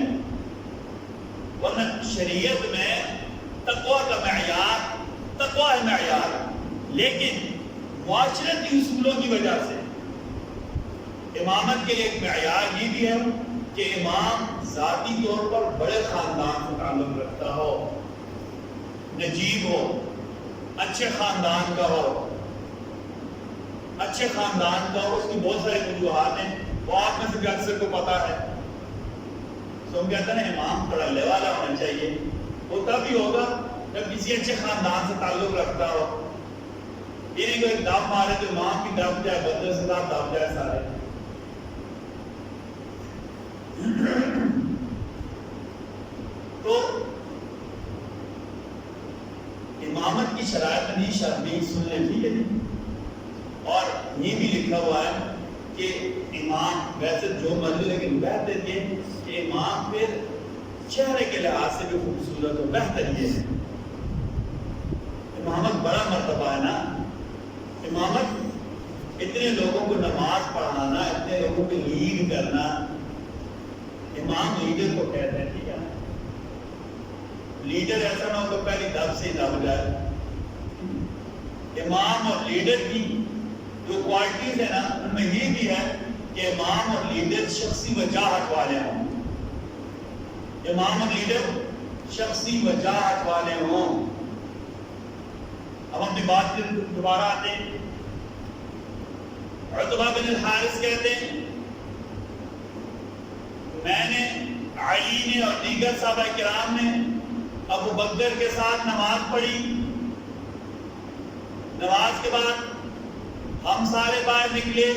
ورنہ شریعت میں تقوی کا معیار تقوی ہے معیار، لیکن معاشرتی اصولوں کی وجہ سے امامت کے لیے ایک معیار یہ بھی ہے کہ امام ذاتی طور پر بڑے خاندان سے تعلق رکھتا ہو، نجیب ہو، اچھے خاندان کا ہو، اچھے خاندان کا ہو۔ اس کی بہت سارے وجوہات ہیں، وہ آپ میں سے بھی اکثر کو پتا ہے۔ تو ہم کہتے ہیں امام پڑھنے والا ہونا چاہیے، وہ تب ہی ہوگا جب کسی اچھے خاندان سے تعلق رکھتا ہو۔ یہ نہیں کوئی دب مارے تو امام کی دب جائے، بندے سے دب جائے سارے۔ تو امامت کی شرائط نہیں شرمی سن لیں، ٹھیک ہے جی۔ اور یہ بھی لکھا ہوا ہے کہ امام ویسے جو مرضی، لیکن بہتر یہ کہ امام پھر چہرے کے لحاظ سے بھی خوبصورت ہو، بہتر یہ ہے۔ امامت بڑا مرتبہ ہے نا، امامت اتنے لوگوں کو نماز پڑھانا، اتنے لوگوں کو لیڈ کرنا، امام لیڈر کو کہتے ہیں، ٹھیک ہے۔ لیڈر ایسا نہ ہو کہ پہلی دب سے دب جائے۔ امام اور لیڈر کی جو کوالٹیز ہیں نا، ان میں یہ بھی ہے کہ امام اور لیڈر شخصی وجاہت والے ہوں، امام اور لیڈر شخصی وجاہت والے ہوں۔ اب اپنی بات پر دوبارہ آتے ہیں۔ عتبہ بن الحارث کہتے ہیں میں نے، علی نے اور دیگر صحابہ کرام نے ابو بکر کے ساتھ نماز پڑھی، نماز کے بعد ہم سارے باہر نکلے،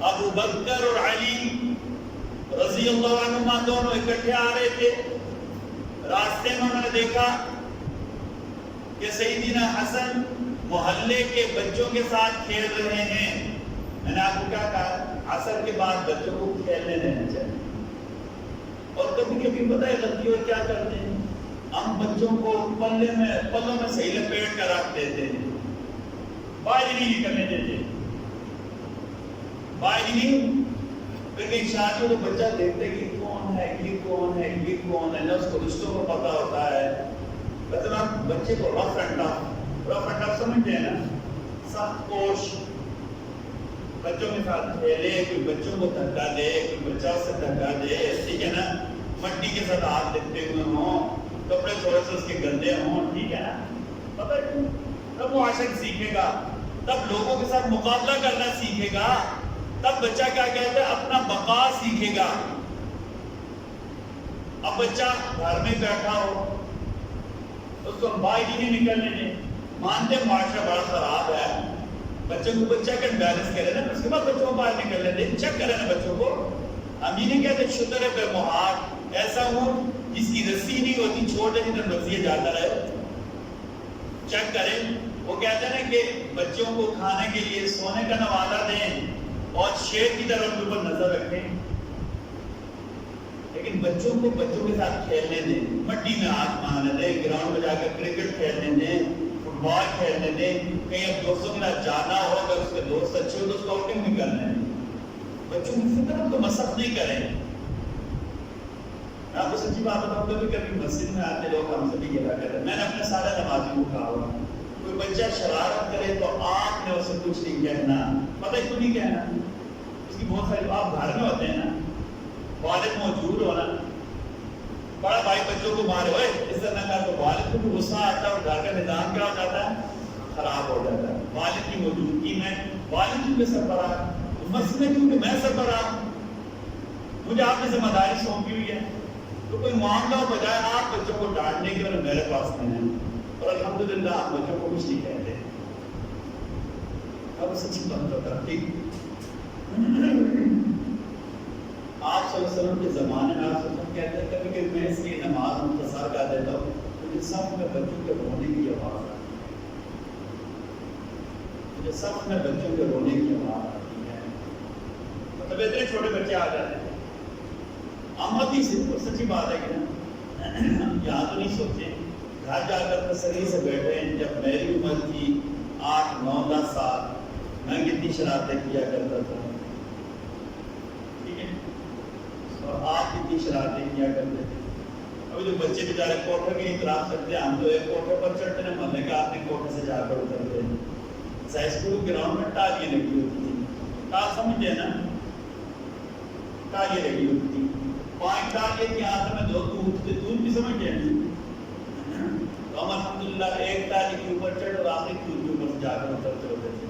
ابو بکر اور علی رضی اللہ عنہما دونوں اکٹھے آ رہے تھے، راستے میں انہوں نے دیکھا کہ سیدنا حسن محلے کے بچوں کے ساتھ کھیل رہے ہیں۔ میں نے آپ کو کیا کہا، عصر کے بعد بچوں کو کھیلنے دینا چاہیے۔ اور کبھی کبھی پتہ ہے غلطی اور کیا کرتے ہیں، ہم بچوں کو پلوں میں صحیح لپیٹ کر رکھ دیتے ہیں، باہر نہیں نکلنے دیتے، باہر نہیں۔ پھر کہیں شادی تو بچہ دیکھتے کہ کون ہے یہ کون ہے یہ کون ہے، نہ اس کو رشتوں کو پتہ ہوتا ہے۔ مطلب بچے کو رف اینڈ ٹف سمجھتے ہیں نا، سخت کوش بچوں کے ساتھ کھیلے، کوئی بچوں کو دھکا دے، کوئی بچہ اسے دھکا دے، ٹھیک ہے نا، مٹی کے ساتھ ہاتھ دیتے ہوئے ہوں، کپڑے تھوڑے سے اس کے گندے ہوں، ٹھیک ہے نا، پتہ ہے کیوں؟ تب وہ عاشق سیکھے گا، تب لوگوں کے ساتھ مقابلہ کرنا سیکھے گا، تب بچہ کیا کہتا ہے، اپنا بقا سیکھے گا۔ اب بچہ گھر میں بیٹھا ہو، اس کو ہم باہر ہی نہیں نکلنے دیں، مانتے معاشرہ بڑا خراب ہے، بچوں کو بچہ کا بیلنس کرے نا، اس کے بعد بچوں کو باہر نکلنے دیں، چیک کرے نا بچوں کو۔ ہم یہ نہیں کہتے شتر ہے بے محاق، ایسا ہوں جس کی رسی نہیں ہوتی، چھوٹے جتنے مرضی جاتا رہے، چیک کریں۔ وہ کہتے ہیں نا کہ بچوں کو کھانے کے لیے سونے کا نوازہ دیں اور شیر کی طرف کے اوپر نظر رکھیں، لیکن بچوں کو بچوں کے ساتھ کھیلنے دیں، مٹی میں ہاتھ مارنے دیں، گراؤنڈ میں جا کر کرکٹ کھیلنے دیں، فٹ بال کھیلنے دیں، کہیں اب دوستوں کے ساتھ جانا ہو، اگر اس کے دوست اچھے ہو تو اس کو آؤٹنگ بھی کرنے دیں۔ بچوں کی فطرت کو مسخ نہیں کریں۔ میں آپ کو سچی بات بتاؤں، کبھی کبھی مسجد میں آتے لوگ ہم سے بھی یہ کہتے ہیں، میں نے اپنے سارے نمازیوں کو کہا ہوا، کوئی بچہ شرارت کرے تو آپ نے اسے کچھ نہیں کہنا، پتہ کیوں نہیں کہنا؟ اس کی بہت ساری، آپ گھر میں ہوتے ہیں نا، والد موجود ہونا، بڑا بھائی بچوں کو مارے ہوئے اس طرح کا، تو والد کو بھی غصہ آتا ہے اور گھر کا نظام کیا ہو جاتا ہے، خراب ہو جاتا ہے۔ والد کی موجودگی میں والد کیوں سربراہ، مسئلہ کیوں کہ میں سربراہ ہوں، مجھے آپ نے ذمہ داری سونپی ہوئی ہے، تو کوئی معاملہ ہو بجائے آپ بچوں کو ڈانٹنے کے اور میرے پاس نہیں ہے، اور الحمدللہ آپ بچوں کو کچھ نہیں کہتے۔ اب سچی بات ہوتا ہے، ٹھیک آپ صلی اللہ علیہ وسلم کے زمانے میں آپ صلی اللہ علیہ وسلم کہتے ہیں کبھی کہ میں اس کی نماز مختصر کر دیتا ہوں، مجھے صف میں بچوں کے رونے کی آواز آتی ہے، مجھے صف میں بچوں کے رونے کی آواز آتی ہے، مطلب اتنے چھوٹے بچے آ جاتے ہیں۔ آمدی سے سچی بات ہے کہ نا، یہاں تو نہیں سوچے، گھر جا کر تسلی سے بیٹھے، جب میری عمر تھی 8 9 10 سال، میں کتنی شرارتیں کیا کرتا تھا، ٹھیک ہے، اور آپ کتنی شرارتیں کیا کرتے تھے۔ ابھی جو بچے بیچارے کوٹھے کے نہیں اترا سکتے، ہم تو ایک کوٹھے پر چڑھتے ہیں، محلے کا آپ نے کوٹھے سے جا کر اترتے ہیں۔ ہائی اسکول گراؤنڈ میں ٹالیاں لگی ہوتی تھی، ٹال سمجھتے ہیں نا، ٹالیاں لگی ہوتی تھی، 5 ٹالیاں کی ہاتھ میں 2 دودھ بھی سمجھتے ہیں، تو ہم الحمدللہ ایک ٹالی کے اوپر چڑھ اور آخری دودھ کے اوپر جا کر اترتے ہوتے تھے۔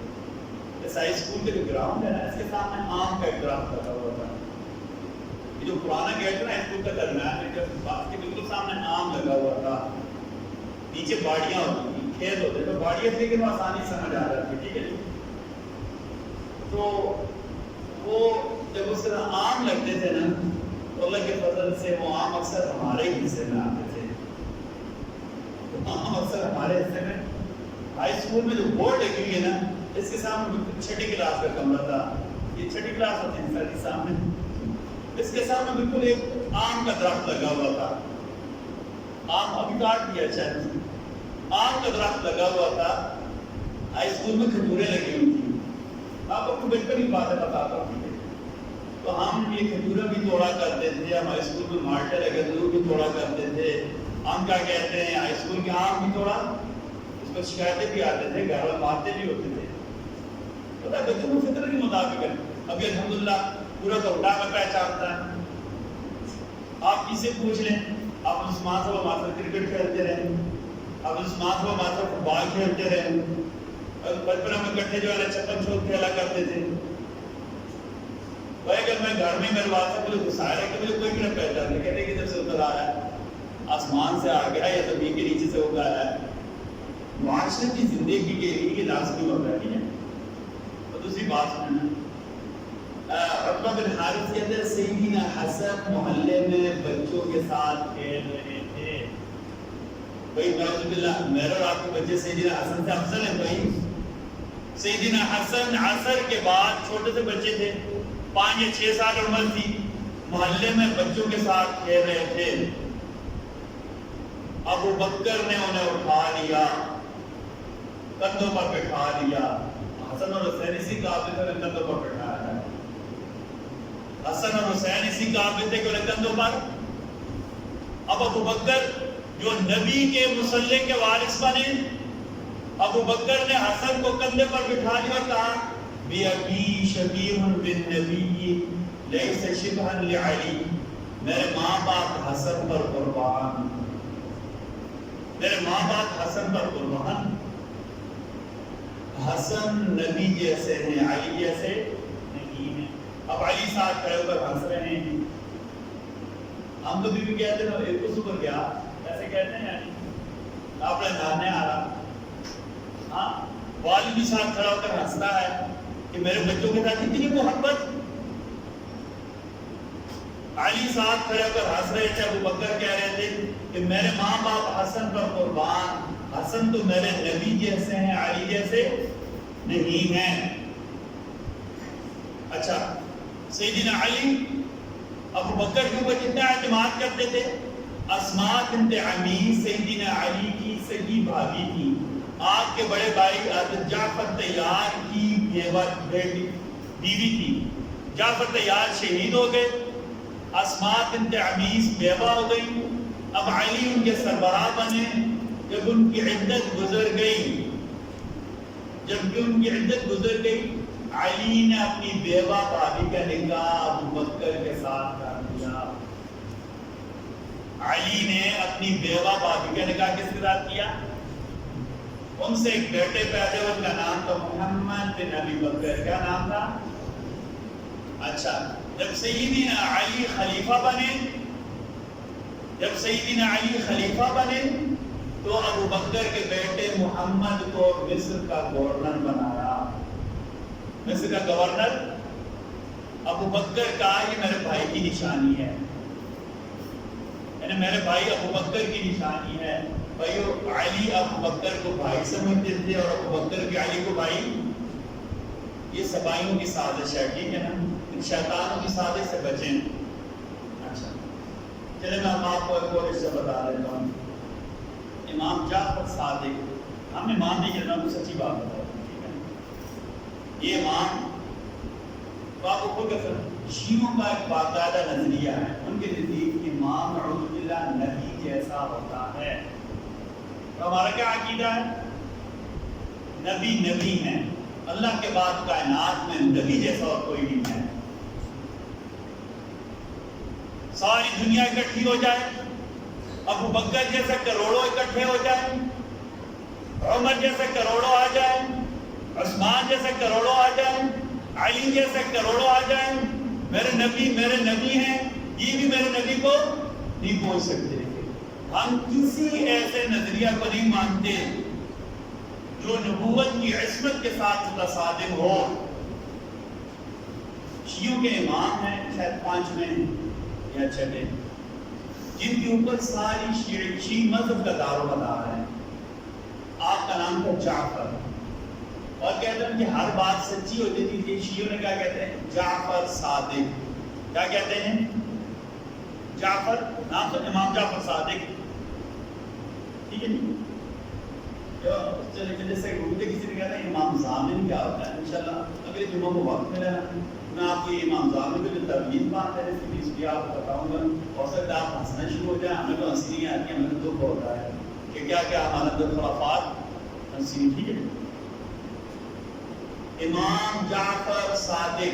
ہائی اسکول کے جو گراؤنڈ ہے نا، اس کے سامنے آم کا ایک درخت لگا ہوا تھا، یہ جو پرانا گیٹ ہے نا اسکول کا درمیان میں، باغ کے بالکل سامنے آم لگا ہوا تھا، نیچے باڑیاں ہوتی تھی، کھیت ہوتے تو باڑیاں تھی کہ وہ آسانی سمجھ آ جاتی، ٹھیک ہے جی۔ تو وہ جب اس طرح آم لگتے تھے نا، تو اللہ کے فضل سے وہ آم اکثر ہمارے حصے میں آتے تھے، آم اکثر ہمارے حصے میں۔ ہائی اسکول میں جو بورڈ لگی ہوئی ہے نا، اس کے سامنے 6ٹھی کلاس کا کمرہ تھا، یہ 6ٹھی کلاس ہوتی ہے سر سامنے، اس کے سامنے بالکل ایک آم کا درخت لگا ہوا تھا، آم ابھی کاٹ دیا شاید، آم کا درخت لگا ہوا تھا، ہائی اسکول میں کھجوریں لگی ہوئی تھی۔ آپ کو بچپن کی باتیں بتاتا ہوں، تو ہم یہ کھجوریں بھی توڑا کرتے تھے، ہم ہائی اسکول میں مالٹے لگے تھے بھی توڑا کرتے تھے، ہم کیا کہتے ہیں ہائی اسکول کے آم بھی توڑا، اس پر شکایتیں بھی آتے تھے، گھر والے مارتے بھی ہوتے تھے، پتہ ہے بچوں کو فطرت کے مطابق ہے۔ ابھی الحمدللہ پورا توڑا میں پہچانتا ہے، آپ کسی سے پوچھ لیں، آپ عثمان صاحب ہمارے ساتھ کرکٹ کھیلتے رہے، آپ عثمان صاحب ہمارے ساتھ فٹ بال کھیلتے رہے، بچپن میں اکٹھے جو ہے چھپن چھوٹ کھیلا کرتے تھے۔ بھائی اگر میں گھر میں میرے والد صاحب مجھے گھسایا ہے کہ مجھے کوئی بھی نہ پہچانے، کہتے ہیں کدھر سے اتر آ رہا ہے، آسمان سے آ گیا یا زمین کے نیچے سے اتر آیا ہے۔ معاشرے کی زندگی کے لیے یہ لازمی ہوتا ہے، ٹھیک ہے۔ اور دوسری بات سننا، عتبہ بن حارث کہتے ہیں سیدنا حسن محلے میں بچوں کے ساتھ کھیل رہے تھے. بھائی نعوذ باللہ میرے اور آپ کے بچے سیدنا حسن سے افضل ہیں. بھائی سیدنا حسن عصر کے بعد چھوٹے سے بچے تھے, 5 یا 6 سال عمر تھی, محلے میں بچوں کے ساتھ کھیل رہے تھے. ابو بکر نے انہیں اٹھا لیا, کندھوں پر بٹھا لیا. حسن اور حسین اسی قابل تھے کندھوں پر بٹھایا ہے. حسن اور حسین اسی قابل تھے کہ انہیں کندھوں پر. اب ابو بکر جو نبی کے مصلی کے وارث بنے, ابو بکر نے حسن کو کندھے پر بٹھا لیا اور کہا بِأَبِي شَبِيهٌ بِالنَّبِيِّ لَيْسَ شِبْهًا لِعَلِيٍّ, میرے ماں باپ حسن پر قربان, میرے ماں باپ حسن پر قربان. حسن نبی جیسے ہیں, علی جیسے نہیں ہیں. اب علی ساتھ کھڑے ہو کر ہنس رہے ہیں. ہم تو بھی کہتے ہیں ایک کو شکر کیا ایسے کہتے ہیں, یعنی اپنے نانے آ رہا. ہاں والد بھی ساتھ کھڑا ہو کر ہنستا ہے کہ میرے بچوں کے ساتھ اتنی محبت. علی ساتھ کھڑے ہو کر ہنس رہے تھے. ابو بکر کہہ رہے تھے کہ میرے ماں باپ حسن پر قربان, حسن تو میرے نبی جیسے ہیں, علی جیسے نہیں ہیں. اچھا سیدنا علی ابو بکر کے اوپر جتنا اعتماد کرتے تھے. اسماء بنت عمیس سیدنا علی کی سگی بھابی تھی, آپ کے بڑے بھائی حضرت جعفر طیار کی بیوی تھی. جعفر طیار شہید ہو گئے, اسماء بنت عمیس بیوہ ہو گئی. اب علی ان کے سربراہ بنے. جب ان کی عدت گزر گئی, علی نے اپنی بیوہ بھابی کا نکاح ابو بکر کے ساتھ کر دیا. علی نے اپنی بیوہ بھابی کا نکاح کس کے ساتھ کیا؟ ان سے ایک بیٹے پیدا ہوئے, ان کا نام تھا محمد بن ابی بکر. کیا نام تھا؟ اچھا جب سیدنا علی خلیفہ بنے تو ابو بکر کے بیٹے محمد کو مصر کا گورنر بنایا. مصر کا گورنر. ابو بکر کا یہ میرے بھائی کی نشانی ہے, یعنی میرے بھائی ابو بکر کی نشانی ہے. بھائیو علی ابو بکر کو بھائی سمجھتے تھے اور ابو بکر بھی علی کو بھائی. یہ سبائیوں کی سازش ہے, ٹھیک ہے نا, ان شیطانوں کی سازش سے بچیں. اچھا چلے میں آپ کو ایک اور اس سے بتا دیتا ہوں. امام جعفر صادق, ہم امام نہیں کہنا, تو سچی بات بتا. یہ امام بابو کو کہتے ہیں شیعوں کا ایک باقاعدہ نظریہ ہے. ان کے نزدیک امام نعوذ باللہ نبی جیسا ہوتا ہے. تو ہمارا کیا عقیدہ ہے؟ نبی ہیں. اللہ کے بعد کائنات میں نبی جیسا اور کوئی نہیں ہے. ساری دنیا اکٹھی ہو جائے, ابو بکر جیسے کروڑوں اکٹھے ہو جائیں, عمر جیسے کروڑوں آ جائیں, عثمان جیسے کروڑوں آ جائیں, علی جیسے کروڑوں آ جائیں, میرے نبی ہیں, یہ بھی میرے نبی کو نہیں پہنچ سکتے. ہم کسی ایسے نظریہ کو نہیں مانتے جو نبوت کی عصمت کے ساتھ متصادم ہو. شیعوں کے امام ہیں شاید 5 یا 6, جن کے اوپر ساری شیعی مذہب کا دار و مدار ہے. آپ کا نام تھا جعفر, اور کہتے ہیں کہ ہر بات سچی ہوتی تھی. کہ شیعوں نے کیا کہتے ہیں؟ جعفر صادق. کیا کہتے ہیں؟ جعفر, نام تو امام جعفر صادق, ٹھیک ہے جی. جیسے کسی نے کہتا ہے امام ضامن کیا ہوتا ہے, انشاءاللہ اگلے جمعہ کو وقت ملے نا, میں آپ کو یہ امام ضامن کو جو ترمیم بات ہے اس کی آپ کو بتاؤں گا. ہو سکتا ہے آپ ہنسنا شروع ہو جائیں, ہمیں تو ہنسی نہیں آتی, ہمیں تو دکھ ہوتا ہے کہ کیا ہمارا اندر خرافات ہنسی. ٹھیک ہے. امام جعفر صادق,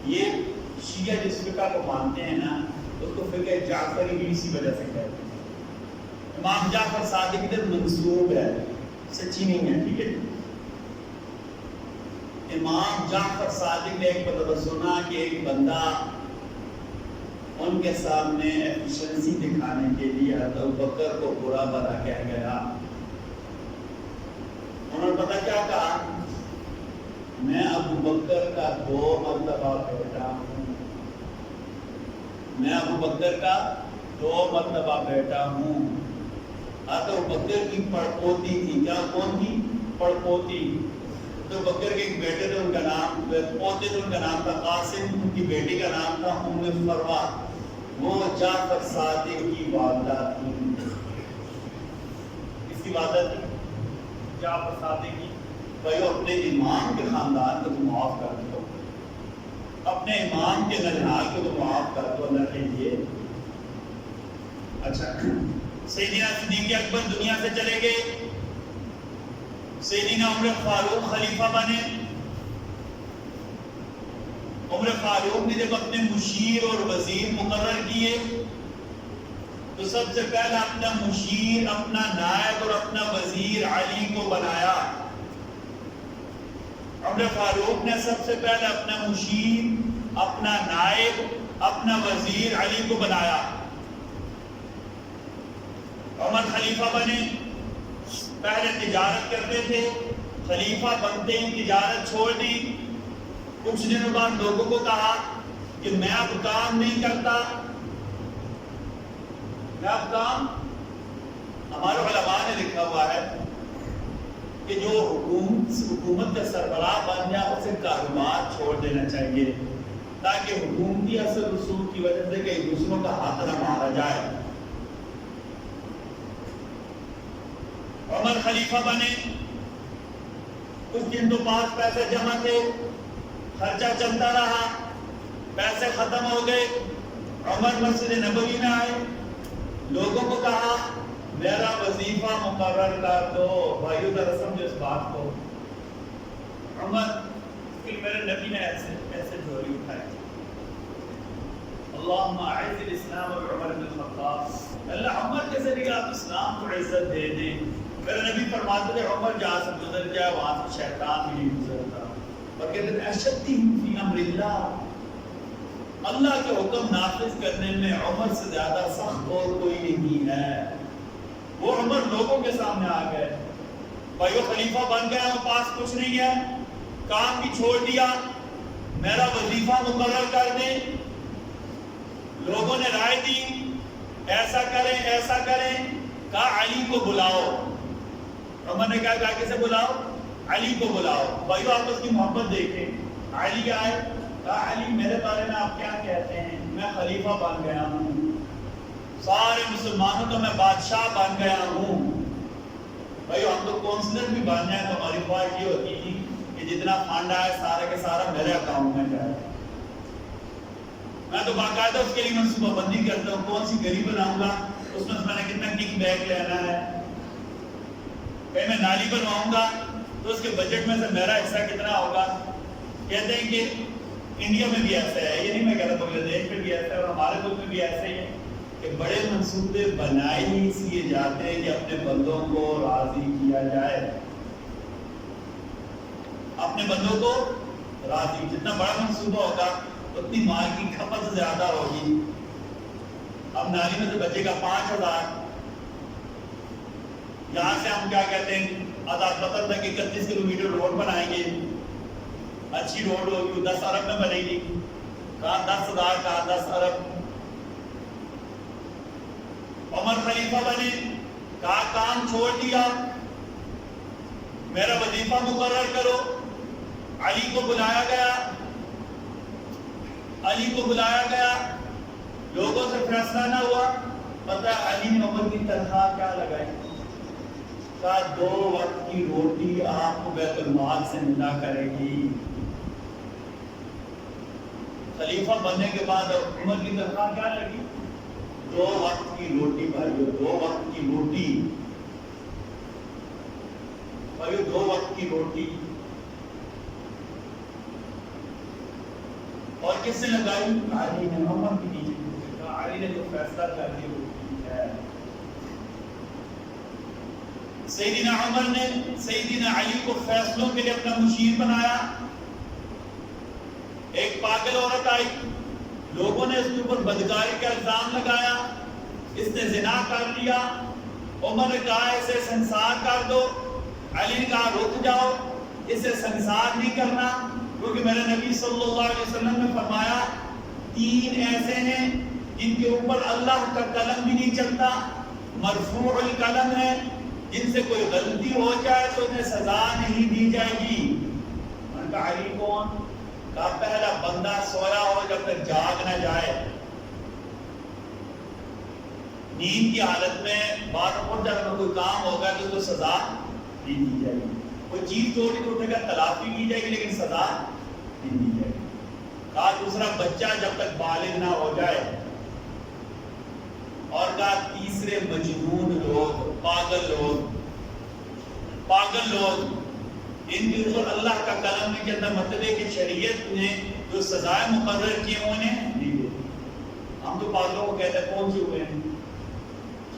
یہ شیعہ جس فقہ کو مانتے ہیں نا, اس کو فقہ جعفری بھی اسی وجہ سے کہتے ہیں. امام جعفر صادق ادھر منسوب ہے, سچی نہیں ہے. ٹھیک ہے. امام جعفر صادق نے ایک مرتبہ سنا کہ ایک بندہ ان کے سامنے ایفیشنسی دکھانے کے لیے حضرت ابوبکر کو برا بھلا کہہ گیا. انہوں نے پتہ کیا کہا؟ میں ابو بکر کا 2 مرتبہ بیٹا ہوں، میں ابو بکر کا 2 مرتبہ بیٹا ہوں۔ ابو بکر کی پڑپوتی تھی، کیا کون تھی؟ پڑپوتی۔ تو بکر کے ایک بیٹے تھے، ان کا نام پوتے تھے، ان کا نام تھا قاسم، ان کی بیٹی کا نام تھا فروا، وہ جعفر صادق کی والدہ تھی۔ کس کی والدہ تھی؟ جعفر صادق کی۔ بھائی اپنے امام کے خاندان کو تو معاف کر دو، اپنے امام کے ننھال کو تو معاف کر دو اللہ کے لیے۔ اچھا، سیدنا صدیق اکبر دنیا سے چلے گئے، سیدنا عمر فاروق خلیفہ بنے۔ عمر فاروق نے جب اپنے مشیر اور وزیر مقرر کیے تو سب سے پہلے اپنا مشیر، اپنا نائب اور اپنا وزیر علی کو بنایا۔ عمر فاروق نے سب سے پہلے اپنا مشیر، اپنا نائب، اپنا وزیر علی کو بنایا۔ عمر خلیفہ بنے، پہلے تجارت کرتے تھے، خلیفہ بنتے ہی تجارت چھوڑ دی۔ کچھ دنوں بعد لوگوں کو کہا کہ میں اب کام نہیں کرتا، میں اب کام، ہمارے علماء نے لکھا ہوا ہے کہ جو حکومت کا سربراہ بن جائے اسے کاروبار چھوڑ دینا چاہیے تاکہ حکومتی اثر رسوخ کی وجہ سے کئی دوسروں کا ہاتھ نہ مارا جائے۔ عمر خلیفہ بنے، کچھ دن تو پاس پیسے جمع تھے، خرچہ چلتا رہا، پیسے ختم ہو گئے۔ عمر مسجد نبوی میں آئے، لوگوں کو کہا میرا وظیفہ مقرر کر دو۔ بھائیو ذرا سمجھو اس بات کو، عمر پھر میرے نبی نے ایسے جھولی اٹھائی، اللہم اعز الاسلام بعمر بن الخطاب، اللہ عمر کے ذریعے آپ اسلام کو عزت دے دیں۔ میرے نبی فرماتے تھے عمر جہاں سے گزر جائے وہاں سے شیطان بھی نہیں گزرتا، اور کہتے تھے اشدہم فی امر اللہ، اللہ کے حکم نافذ کرنے میں عمر سے زیادہ سخت اور کوئی نہیں ہے۔ وہ عمر لوگوں کے سامنے آ گئے، بھائی وہ خلیفہ بن گیا، وہ پاس کچھ نہیں ہے، کام بھی چھوڑ دیا، میرا وظیفہ مقرر کر دیں۔ لوگوں نے رائے دی ایسا کریں ایسا کریں، کہا علی کو بلاؤ۔ عمر نے کہا کسے بلاؤ؟ علی کو بلاؤ۔ بھائیو آپ اس کی محبت دیکھیں، علی آئے، کہا علی میرے بارے میں آپ کیا کہتے ہیں؟ میں خلیفہ بن گیا ہوں، سارے مسلمانوں کا میں بادشاہ بن گیا ہوں۔ بھائیو ہم تو کونسلر بھی بن جائیں تو ہماری خواہش یہ ہوتی تھی کہ جتنا فنڈ آئے سارا کے سارا میرے اکاؤنٹ میں جائے۔ میں تو باقاعدہ اس کے لیے منصوبہ بندی کرتا ہوں، کون سی گلی بناؤں گا، اس میں نے کتنا کک بیک لینا ہے، کہیں میں نالی بنواؤں گا تو اس کے بجٹ میں سے میرا حصہ کتنا ہوگا۔ کہتے ہیں کہ انڈیا میں بھی ایسا ہے، یہ نہیں میں کہتا بنگلہ دیش میں بھی ایسا ہے، اور ہمارے ملک میں بھی ایسا ہی ہے کہ بڑے منصوبے بنائے ہی اس لیے جاتے ہیں کہ اپنے بندوں کو راضی کیا جائے، اپنے بندوں کو راضی۔ جتنا بڑا منصوبہ ہوگا اتنی مال کی کھپت زیادہ ہوگی۔ اب نالی میں سے بچے گا 5000، یہاں سے ہم کیا کہتے ہیں آزاد وطن تک 31 کلومیٹر روڈ بنائیں گے، اچھی روڈ ہوگی، 10 ارب میں بنے گی، کہاں 10,000 کہاں 10 ارب۔ عمر خلیفہ بنے، کہا کام چھوڑ دیا، میرا وظیفہ مقرر کرو۔ علی کو بلایا گیا، علی کو بلایا گیا، لوگوں سے فیصلہ نہ ہوا۔ پتہ علی نے عمر کی تنخواہ کیا لگائی؟ کہا 2 وقت کی روٹی آپ کو بیت المال سے ملا کرے گی۔ خلیفہ بننے کے بعد عمر کی تنخواہ کیا لگی؟ 2 وقت کی روٹی بھائیو، 2 وقت کی روٹی بھائیو، 2 وقت کی روٹی۔ اور کس نے لگائی؟ علی نے، عمر کی نیچے کہا علی نے جو فیصلہ کر دیا وہ ٹھیک ہے۔ سیدنا عمر نے سیدنا علی کو فیصلوں کے لیے اپنا مشیر بنایا۔ ایک پاگل عورت آئی، لوگوں نے اس کے اوپر بدکاری کا الزام لگایا، اس نے زنا کر لیا۔ عمر نے کہا اسے سنسار کر دو، علی نے کہا رک جاؤ، اسے سنسار نہیں کرنا، کیونکہ میرے نبی صلی اللہ علیہ وسلم نے فرمایا 3 ایسے ہیں جن کے اوپر اللہ کا قلم بھی نہیں چلتا، مرفوع القلم ہے، جن سے کوئی غلطی ہو جائے تو انہیں سزا نہیں دی جائے گی۔ ان کا علی کون؟ کا پہلا بندہ سویا ہو جب تک جاگ نہ جائے، نیند کی حالت میں بات اٹھ جائے، کوئی کام ہوگا تو اس کو سزا نہیں دی جائے گی، کوئی چیز توڑی تو اٹھے گا تلافی کی جائے گی لیکن سزا نہیں دی جائے گی۔ کہا دوسرا بچہ جب تک بالغ نہ ہو جائے، اور کہا تیسرے مجنون لوگ، پاگل لوگ ان کے اوپر اللہ کا قلم نہیں چلتا، مطلب ہے کہ شریعت نے جو سزائیں مقرر کی ہیں انہیں نہیں دی۔ ہم تو پاگلوں کو کہتے ہیں کون سے ہوئے ہیں،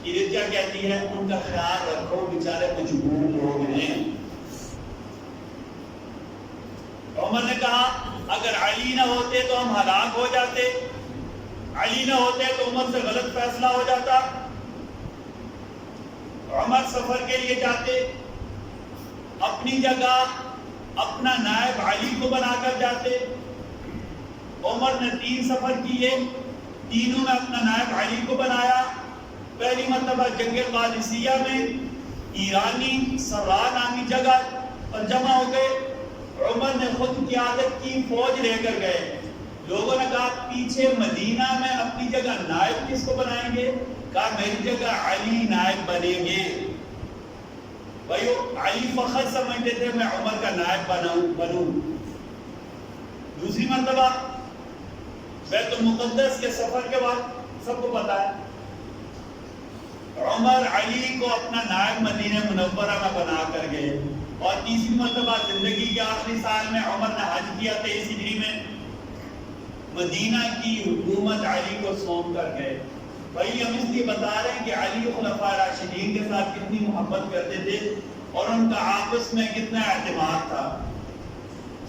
شریعت کیا کہتی ہے؟ ان کا خیال رکھو، بیچارے مجبور لوگ ہیں۔ عمر نے کہا اگر علی نہ ہوتے تو ہم ہلاک ہو جاتے، علی نہ ہوتے تو عمر سے غلط فیصلہ ہو جاتا۔ عمر سفر کے لیے جاتے، اپنی جگہ اپنا نائب علی کو بنا کر جاتے۔ عمر نے 3 سفر کیے، تینوں میں اپنا نائب علی کو بنایا۔ پہلی مرتبہ جنگ قادسیہ میں ایرانی سرا نامی جگہ پر جمع ہو گئے، عمر نے خود قیادت کی، فوج لے کر گئے۔ لوگوں نے کہا پیچھے مدینہ میں اپنی جگہ نائب کس کو بنائیں گے؟ کہا میری جگہ علی نائب بنیں گے۔ بھائیو علی فخر سمجھتے تھے میں عمر کا نائب بنوں۔ دوسری مرتبہ بیت المقدس کے سفر کے بعد سب کو پتا ہے عمر علی کو اپنا نائب مدینہ منورہ میں بنا کر گئے۔ اور تیسری مرتبہ زندگی کے آخری سال میں عمر نے حج کیا 23 ہجری میں، مدینہ کی حکومت علی کو سونپ کر گئے۔ بھائی ہم اس لیے بتا رہے ہیں کہ علی خلفاء راشدین کے ساتھ کتنی محبت کرتے تھے اور ان کا آپس میں کتنا اعتماد تھا۔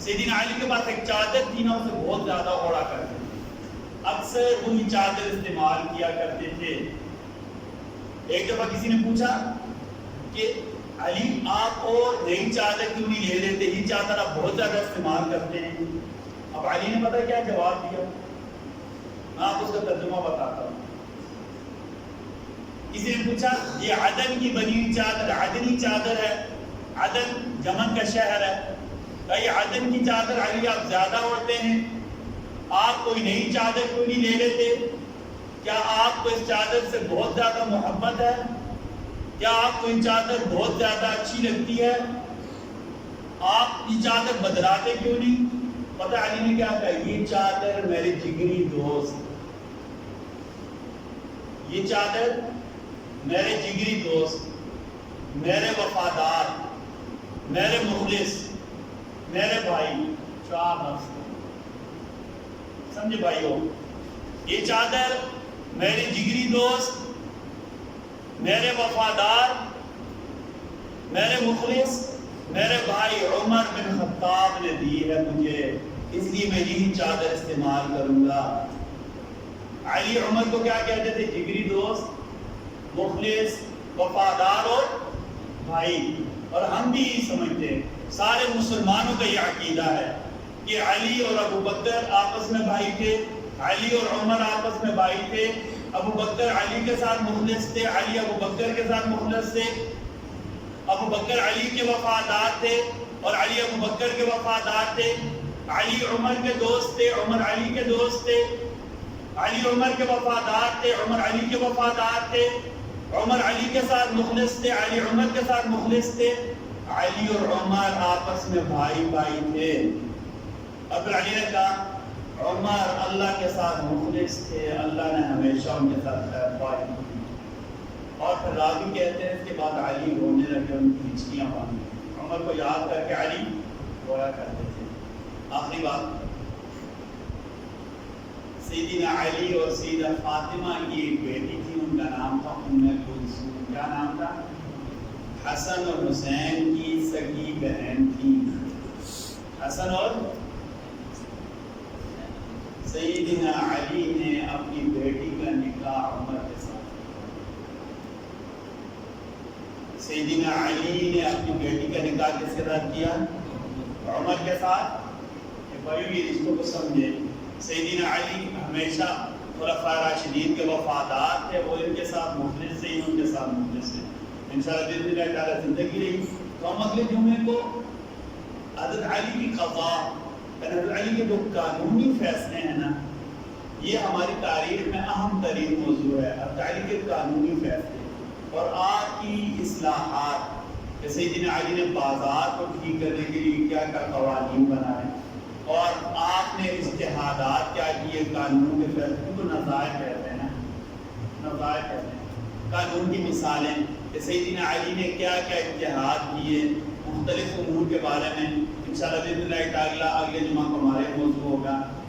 سیدنا علی کے پاس ایک چادر تھی نا، اسے بہت زیادہ اوڑا کرتے تھے، اکثر وہی چادر استعمال کیا کرتے تھے۔ ایک دفعہ کسی نے پوچھا کہ علی آپ اور نئی چادر کیوں نہیں لے لیتے، یہ چادر آپ بہت زیادہ استعمال کرتے ہیں۔ اب علی نے پتہ کیا جواب دیا، میں آپ اس کا ترجمہ بتاتا ہوں۔ کسی نے پوچھا یہ عدن کی بنی ہوئی چادر، عدنی چادر ہے، عدن یمن کا شہر ہے، یہ عدن کی چادر علی آپ زیادہ اوڑھتے ہیں، آپ کوئی نئی چادر کیوں نہیں لے لیتے؟ کیا آپ کو اس چادر سے بہت زیادہ محبت ہے؟ کیا آپ کو یہ چادر بہت زیادہ اچھی لگتی ہے؟ آپ یہ چادر بدلاتے کیوں نہیں؟ پتہ علی نے کیا کہا، یہ چادر میرے جگری دوست، یہ چادر میرے جگری دوست، میرے وفادار، میرے مخلص، میرے بھائی، 4 لفظ سمجھے بھائیو، یہ چادر میرے جگری دوست، میرے وفادار، میرے مخلص، میرے بھائی عمر بن خطاب نے دی ہے مجھے، اس لیے میں یہی چادر استعمال کروں گا۔ علی عمر کو کیا کہتے تھے؟ جگری دوست، مخلص، وفادار اور بھائی۔ اور ہم بھی یہی سمجھتے ہیں، سارے مسلمانوں کا یہ عقیدہ ہے کہ علی اور ابو بکر آپس میں بھائی تھے، علی اور عمر آپس میں بھائی تھے، ابو بکر علی کے ساتھ مخلص تھے، علی ابو بکر کے ساتھ مخلص تھے، ابو بکر علی کے وفادار تھے اور علی ابو بکر کے وفادار تھے، علی عمر کے دوست تھے، عمر علی کے دوست تھے، علی عمر کے وفادار تھے، عمر علی کے وفادار تھے، عمر علی کے ساتھ مخلص تھے، علی عمر کے ساتھ مخلص تھے، علی اور عمر آپس میں بھائی بھائی تھے۔ اب علی نے کہا عمر اللہ کے ساتھ مخلص تھے، اللہ نے ہمیشہ ان کے ساتھ خیر خواہی کی۔ اور پھر راوی کہتے ہیں اس کے بعد علی رونے لگے، ان کی ہچکیاں باندھی، عمر کو یاد کر کے علی رویا کرتے تھے۔ آخری بات، سیدنا علی اور سیدہ فاطمہ کی ایک بیٹی تھی، ان کا نام تھا ام کلثوم۔ کیا نام تھا؟ حسن اور حسین کی سگی بہن تھی۔ حسن اور سیدنا علی نے اپنی بیٹی کا نکاح عمر کے ساتھ، سیدنا علی نے اپنی بیٹی کا نکاح کس کے ساتھ کیا؟ عمر کے ساتھ یہ رشتوں کو سمجھے. سیدنا علی ہمیشہ خلفاء راشدین کے وفادار تھے, وہ ان کے ساتھ مخلص سے, ان کے ساتھ مخلص سے. انشاءاللہ باذن اللہ تعالیٰ زندگی رہی تو ہم اگلے جمعے کو حضرت علی کی قضا, حضرت علی کے جو قانونی فیصلے ہیں نا, یہ ہماری تاریخ میں اہم ترین موضوع ہے. حضرت علی کے قانونی فیصلے اور آج کی اصلاحات, جیسے سیدنا علی نے بازار کو ٹھیک کرنے کے لیے کیا کیا قوانین بنائے, اور آپ نے اجتہادات کیا کیے قانون کے فیصلے کو نظائر کہتے ہیں, نظائر کہتے ہیں, قانون کی مثالیں کہ سیدنا علی نے کیا کیا اجتہاد کیے مختلف امور کے بارے میں. انشاءاللہ باذن اللہ تعالیٰ اگلے جمعہ کو ہمارے موضوع ہوگا.